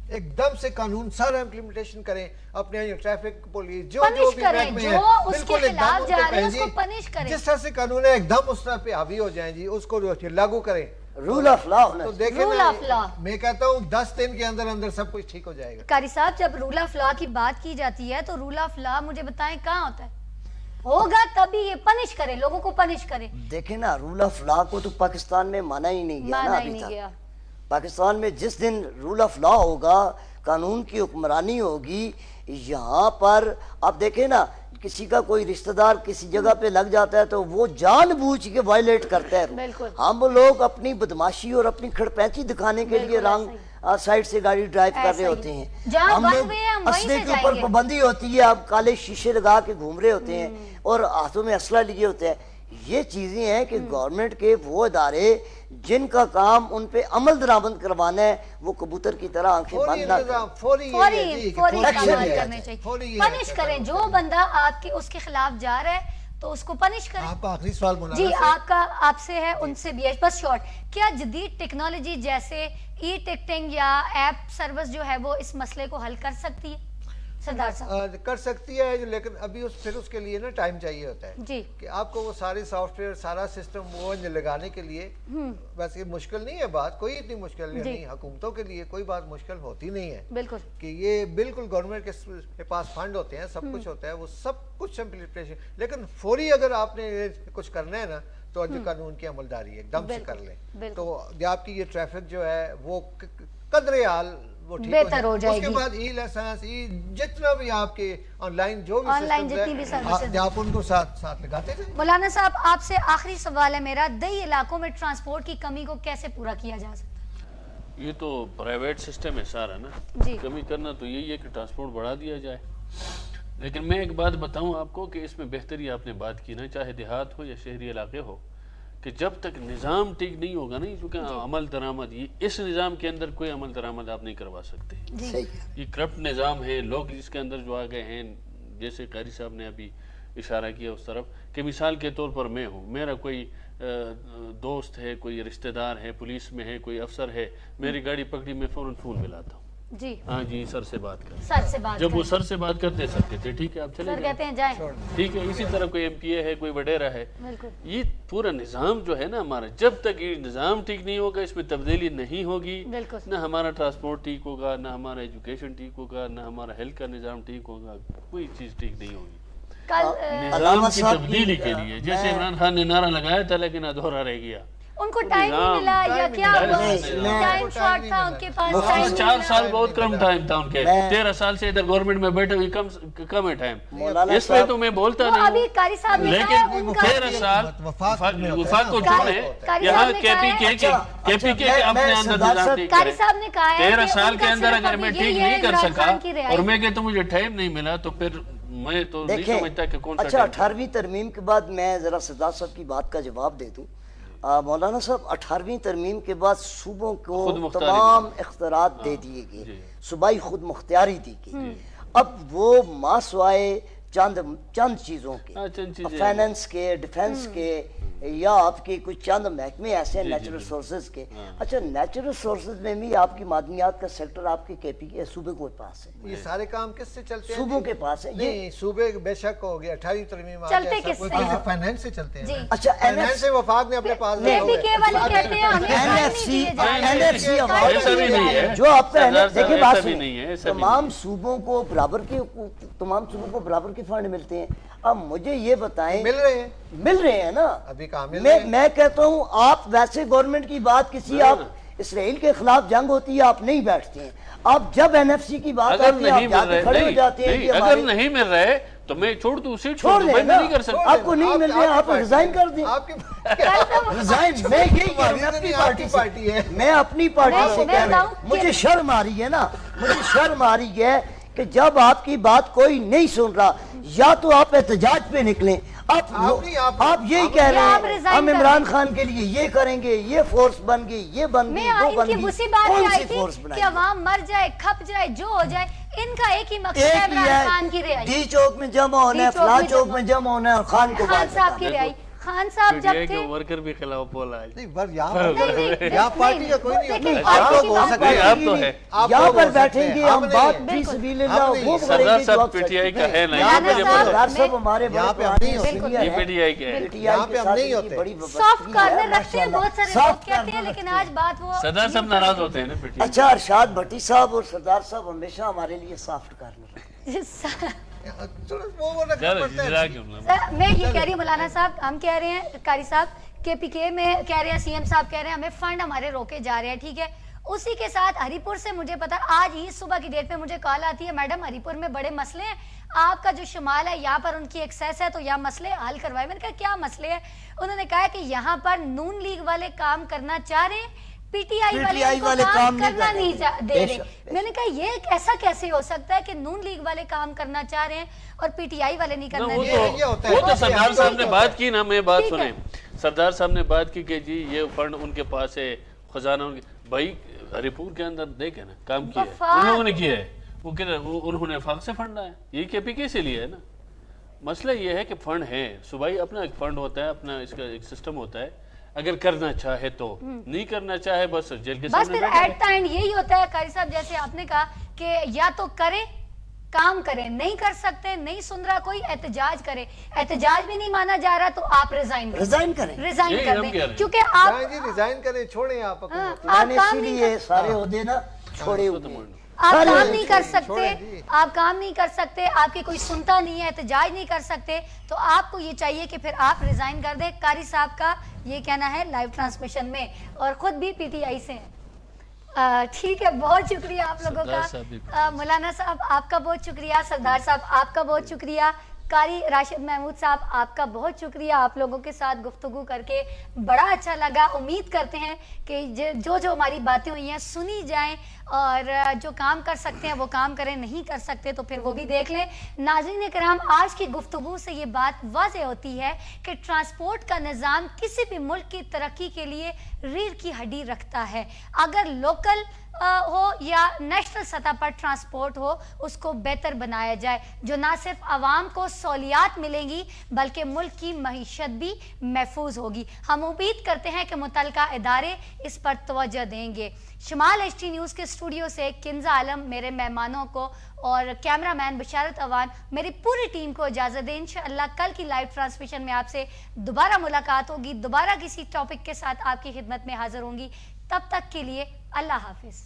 C: ایک دم سے قانون سارا امپلیمنٹیشن کریں، اپنے ٹریفک پولیس جو
A: پنش
C: بھی
A: کریں،
C: محکمے
A: جو
C: ہیں
A: اس کے
C: بالکل ایک
A: خلاف
C: دم
A: جا
C: ان پہ
A: رہے ہیں اس کو
C: جی،
A: پنش کریں.
C: جس طرح سے قانون ہے ایک دم اس طرح پہ حاوی ہو جائیں جی، اس کو لاگو کریں.
B: رول آف لا ہونا
C: تو
B: چاہیے.
C: دیکھیں
A: Rule of law.
C: میں کہتا ہوں 10 دن کے اندر اندر سب کچھ ٹھیک ہو جائے گا.
A: قاری صاحب جب رول آف لا کی بات کی جاتی ہے تو رول آف لا مجھے بتائیں کہاں ہوتا ہے؟ ہوگا تبھی یہ پنش کرے، لوگوں کو پنش کرے.
B: دیکھیں نا رول آف لا کو تو پاکستان میں مانا ہی نہیں گیا نا
A: مانا ہی
B: ابھی
A: نہیں گیا.
B: تک. پاکستان میں جس دن رول آف لا ہوگا، قانون کی حکمرانی ہوگی، یہاں پر آپ دیکھیں نا کسی کا کوئی رشتہ دار کسی جگہ پہ لگ جاتا ہے تو وہ جان بوجھ کے وائلیٹ کرتا ہے.
A: بالکل.
B: ہم لوگ اپنی بدماشی اور اپنی کھڑپینچی دکھانے کے لیے رانگ سائڈ سے گاڑی ڈرائیو کر رہے ہوتے ہیں.
A: جہاں
B: ہم
A: ون
B: لوگ
A: وے ہے ہم وہیں
B: اسلحے
A: سے
B: کے اوپر
A: جائیں گے.
B: پابندی ہوتی ہے، آپ کالے شیشے لگا کے گھوم رہے ہوتے ہیں اور ہاتھوں میں اسلحہ لیے ہوتے ہیں. یہ چیزیں ہیں کہ گورنمنٹ کے وہ ادارے جن کا کام ان پہ عمل درآمد کروانا ہے وہ کبوتر کی طرح آنکھیں
C: فوری
B: بند نہ کریں.
C: انتظام، فوری
A: فوری اقدامات کرنے
C: فوری
A: چاہیے، پنش کریں. جو بندہ آپ کے اس کے خلاف جا رہا ہے تو اس کو پنش کریں.
C: آپ آخری سوال مولانا
A: جی
C: سے
A: آپ سے ہے، ان سے بھی ہے بس شارٹ. کیا جدید ٹیکنالوجی جیسے ای ٹکٹنگ یا ایپ سروس جو ہے وہ اس مسئلے کو حل کر سکتی ہے؟ سردار صاحب
C: کر سکتی ہے، لیکن ابھی پھر اس کے لیے نا ٹائم چاہیے ہوتا ہے
A: جی
C: کہ آپ کو وہ سارے سافٹ ویئر سارا سسٹم وہ لگانے کے لیے. ویسے یہ مشکل نہیں ہے بات، کوئی اتنی مشکل نہیں. حکومتوں کے لیے کوئی بات مشکل ہوتی نہیں ہے
A: بالکل
C: کہ یہ بالکل گورنمنٹ کے پاس فنڈ ہوتے ہیں، سب کچھ ہوتا ہے، وہ سب کچھ امپلیمنٹیشن. لیکن فوری اگر آپ نے کچھ کرنا ہے نا تو جو قانون کی عملداری ایک دم سے کر لیں تو آپ کی یہ ٹریفک جو ہے وہ قدرے حال وہ
A: بہتر ہو جائے گی.
C: اس کے بعد ای لائسنس جتنا بھی آپ کے آن لائن جو بھی
A: آن لائن
C: سسٹمز
A: جتنی بھی
C: ہیں
A: سروسز
C: آپ ان کو ساتھ لگاتے جائیں.
A: مولانا صاحب آپ سے آخری سوال ہے میرا، دیہی علاقوں میں ٹرانسپورٹ کی کمی کو کیسے پورا کیا جا سکتا ہے؟
D: یہ تو پرائیویٹ سسٹم ہے سارا نا،
A: جی
D: کمی کرنا تو یہی ہے کہ ٹرانسپورٹ بڑھا دیا جائے. لیکن میں ایک بات بتاؤں آپ کو کہ اس میں بہتری آپ نے بات کی نا، چاہے دیہات ہو یا شہری علاقے ہو، کہ جب تک نظام ٹھیک نہیں ہوگا نا، چونکہ عمل درآمد اس نظام کے اندر کوئی عمل درآمد آپ نہیں کروا سکتے. یہ کرپٹ نظام ہے، لوگ اس کے اندر جو آ گئے ہیں، جیسے قاری صاحب نے ابھی اشارہ کیا اس طرف کہ مثال کے طور پر میں ہوں، میرا کوئی دوست ہے، کوئی رشتہ دار ہے، پولیس میں ہے، کوئی افسر ہے، میری گاڑی پکڑی میں فوراً فون ملاتا ہوں،
A: جی
D: ہاں جی سر سے بات کریں.
A: سر سے بات
D: جب وہ سر سے بات کرتے سر کہتے ٹھیک ہے آپ چلے
A: سر کہتے ہیں جائیں.
D: ٹھیک ہے. اسی طرح کوئی ایم پی اے ہے، کوئی وڈیرا ہے. یہ پورا نظام جو ہے نا ہمارا، جب تک یہ نظام ٹھیک نہیں ہوگا، اس میں تبدیلی نہیں ہوگی، نہ ہمارا ٹرانسپورٹ ٹھیک ہوگا، نہ ہمارا ایجوکیشن ٹھیک ہوگا، نہ ہمارا ہیلتھ کا نظام ٹھیک ہوگا، کوئی چیز ٹھیک نہیں ہوگی. نظام کی تبدیلی کے لیے جیسے عمران خان نے نعرہ لگایا تھا لیکن ادھورا رہ گیا.
A: ان کو ٹائم نہیں ملا یا کیا ٹائم شارٹ تھا ان کے پاس؟
D: 4 سال بہت کم ٹائم تھا ان کے. 13 سال سے ادھر گورنمنٹ میں بیٹھے ہوئے کم ہے ٹائم. اس پہ تو میں بولتا نہیں ہوں، لیکن 13 سال وفاق کو چھوڑے یہاں کے پی کے اپنے اندر نظام ٹھیک کرے. 13 سال کے اندر اگر میں ٹھیک نہیں کر سکا اور میں کہتا مجھے ٹائم نہیں ملا تو پھر میں تو نہیں سمجھتا کہ کون سا.
B: اچھا 18ویں ترمیم کے بعد میں ذرا سردار صاحب کی بات کا جواب دے دوں. مولانا صاحب 18ویں ترمیم کے بعد صوبوں کو تمام اختیارات دے دیے گئے، صوبائی خود مختاری دی گئی. اب وہ ماسوائے چند چیزوں کے، فائننس کے، ڈیفنس کے، یا آپ کے کچھ چند محکمے ایسے ہیں نیچرل ریسورسز کے. اچھا نیچرل ریسورسز میں بھی آپ کی معدنیات کا سیکٹر آپ کے KP کے صوبے کے پاس ہے.
C: یہ سارے کام کس سے چلتے ہیں؟
B: صوبوں کے پاس ہے.
C: نہیں صوبے بے شک ہو گیا 18ویں ترمیم
A: چلتے کس سے؟
C: فائنینس سے چلتے ہیں.
B: اچھا
C: فائنینس سے وفاق نے اپنے پاس
A: KPK والے کہتے ہیں ہمیں
B: NFC جو آپ کا دیکھیں بات سنیں تمام صوبوں کو برابر کے فنڈ ملتے ہیں. اب مجھے یہ بتائیں مل رہے ہیں نا.
C: ابھی کہاں مل
B: میں کہتا ہوں آپ ویسے گورنمنٹ کی بات کسی آپ اسرائیل کے خلاف جنگ ہوتی ہے آپ نہیں بیٹھتے ہیں. آپ جب NFC کی بات آتی ہے آپ جا کے کھڑے ہو جاتے ہیں.
D: اگر نہیں مل رہے تو میں چھوڑ دوں سیٹ
B: چھوڑ دیں
D: میں نہیں کر سکتا.
B: آپ کو نہیں مل رہے آپ ریزائن کر دیں. ریزائن میں یہی کہہ رہا ہوں اپنی پارٹی سے میں اپنی پارٹی سے کہہ رہا ہوں مجھے شرم آ رہی ہے نا مجھے شرم آ رہی ہے کہ جب آپ کی بات کوئی نہیں سن رہا یا تو آپ احتجاج پہ نکلیں. آپ یہی کہہ رہے ہیں ہم عمران خان کے لیے یہ کریں گے یہ فورس بن گئی یہ بن گئی وہ بن گئی. کون سی فورس بنائی
A: کہ عوام مر جائے کھپ جائے جو ہو جائے ان کا ایک ہی مقصد ہے عمران خان کی رہائی.
B: ڈی چوک میں جمع ہونا ہے فلاں چوک میں جمع ہونا ہے اور خان کو
A: خان صاحب کی رہائی. خان صاحب جب تھے
D: ورکر بھی خلاف بولا ہے.
C: یہاں پارٹی کا کوئی نہیں
B: یہاں پر بیٹھیں گے ہم بات فی سبیل اللہ وہ کریں گے جو آپ
D: PTI کا ہے نا
B: سردار صاحب ہمارے
D: PTI کے ہے.
C: یہاں پہ ہم نہیں ہوتے.
A: سافٹ کارنر رکھتے ہیں بہت سارے لوگ کہتے ہیں لیکن آج بات وہ
D: سردار صاحب ناراض ہوتے ہیں نا PTI.
B: اچھا ارشاد بھٹی صاحب اور سردار صاحب ہمیشہ ہمارے لیے سافٹ کارنر
A: میں یہ کہہ رہی ہوں مولانا صاحب ہم کہہ رہے ہیں قاری صاحب KPK میں کہہ رہے ہیں CM صاحب کہہ رہے ہیں ہمیں فنڈ ہمارے روکے جا رہے ہیں. ٹھیک ہے اسی کے ساتھ ہری پور سے مجھے پتا آج ہی صبح کی ڈیٹ پہ مجھے کال آتی ہے میڈم ہری پور میں بڑے مسئلے ہیں آپ کا جو شمال ہے یہاں پر ان کی ایکسیس ہے تو یہاں مسئلے حل کروائے. میں نے کہا کیا مسئلے ہیں؟ انہوں نے کہا کہ یہاں پر نون لیگ والے کام کرنا چاہ رہے ہیں PTI والے کام کرنا نہیں دے رہے. میں نے کہا یہ ایسا کیسے ہو سکتا ہے کہ نون لیگ والے کام کرنا چاہ رہے ہیں اور PTI والے نہیں کرنا دے رہے.
D: وہ تو سردار صاحب نے بات کی نا میں بات سنیں سردار صاحب نے بات کی کہ جی یہ فنڈ ان کے پاس ہے خزانہ ان کے بھائی ہری پور کے اندر دیکھیں نا کام کیا ہے ان لوگوں نے کیا ہے انہوں نے وفاق سے فنڈ آیا یہ KPK سے لیا ہے نا. مسئلہ یہ ہے کہ فنڈ ہے صوبائی اپنا ایک فنڈ ہوتا ہے اپنا اس کا ایک سسٹم ہوتا ہے اگر کرنا چاہے تو نہیں کرنا چاہے بس جیل کے
A: بس پھر ایٹ دا اینڈ یہی ہوتا ہے قاری صاحب جیسے آپ نے کہا کہ یا تو کریں کام کریں نہیں کر سکتے نہیں سن رہا کوئی احتجاج کرے احتجاج بھی نہیں مانا جا رہا تو آپ ریزائن کریں کیونکہ آپ
C: ریزائن کریں چھوڑیں آپ
A: کام نہیں
B: سارے عہدے نا چھوڑے ہوئے
A: آپ کام نہیں کر سکتے آپ کام نہیں کر سکتے آپ کی کوئی سنتا نہیں ہے احتجاج نہیں کر سکتے تو آپ کو یہ چاہیے کہ پھر آپ ریزائن کر دیں. قاری صاحب کا یہ کہنا ہے لائیو ٹرانسمیشن میں اور خود بھی PTI سے ہیں. ٹھیک ہے بہت شکریہ آپ لوگوں کا. مولانا صاحب آپ کا بہت شکریہ. سردار صاحب آپ کا بہت شکریہ. قاری راشد محمود صاحب آپ کا بہت شکریہ. آپ لوگوں کے ساتھ گفتگو کر کے بڑا اچھا لگا. امید کرتے ہیں کہ جو ہماری باتیں ہوئی ہیں سنی جائیں اور جو کام کر سکتے ہیں وہ کام کریں نہیں کر سکتے تو پھر وہ بھی دیکھ لیں. ناظرین کرام آج کی گفتگو سے یہ بات واضح ہوتی ہے کہ ٹرانسپورٹ کا نظام کسی بھی ملک کی ترقی کے لیے ریڑھ کی ہڈی رکھتا ہے. اگر لوکل ہو یا نیشنل سطح پر ٹرانسپورٹ ہو اس کو بہتر بنایا جائے جو نہ صرف عوام کو سہولیات ملیں گی بلکہ ملک کی معیشت بھی محفوظ ہوگی. ہم امید کرتے ہیں کہ متعلقہ ادارے اس پر توجہ دیں گے. شمال HT نیوز کے اسٹوڈیو سے کنزہ عالم میرے مہمانوں کو اور کیمرہ مین بشارت اوان میری پوری ٹیم کو اجازت دیں. انشاءاللہ کل کی لائیو ٹرانسمیشن میں آپ سے دوبارہ ملاقات ہوگی. دوبارہ کسی ٹاپک کے ساتھ آپ کی خدمت میں حاضر ہوں گی. تب تک کے لیے اللہ حافظ.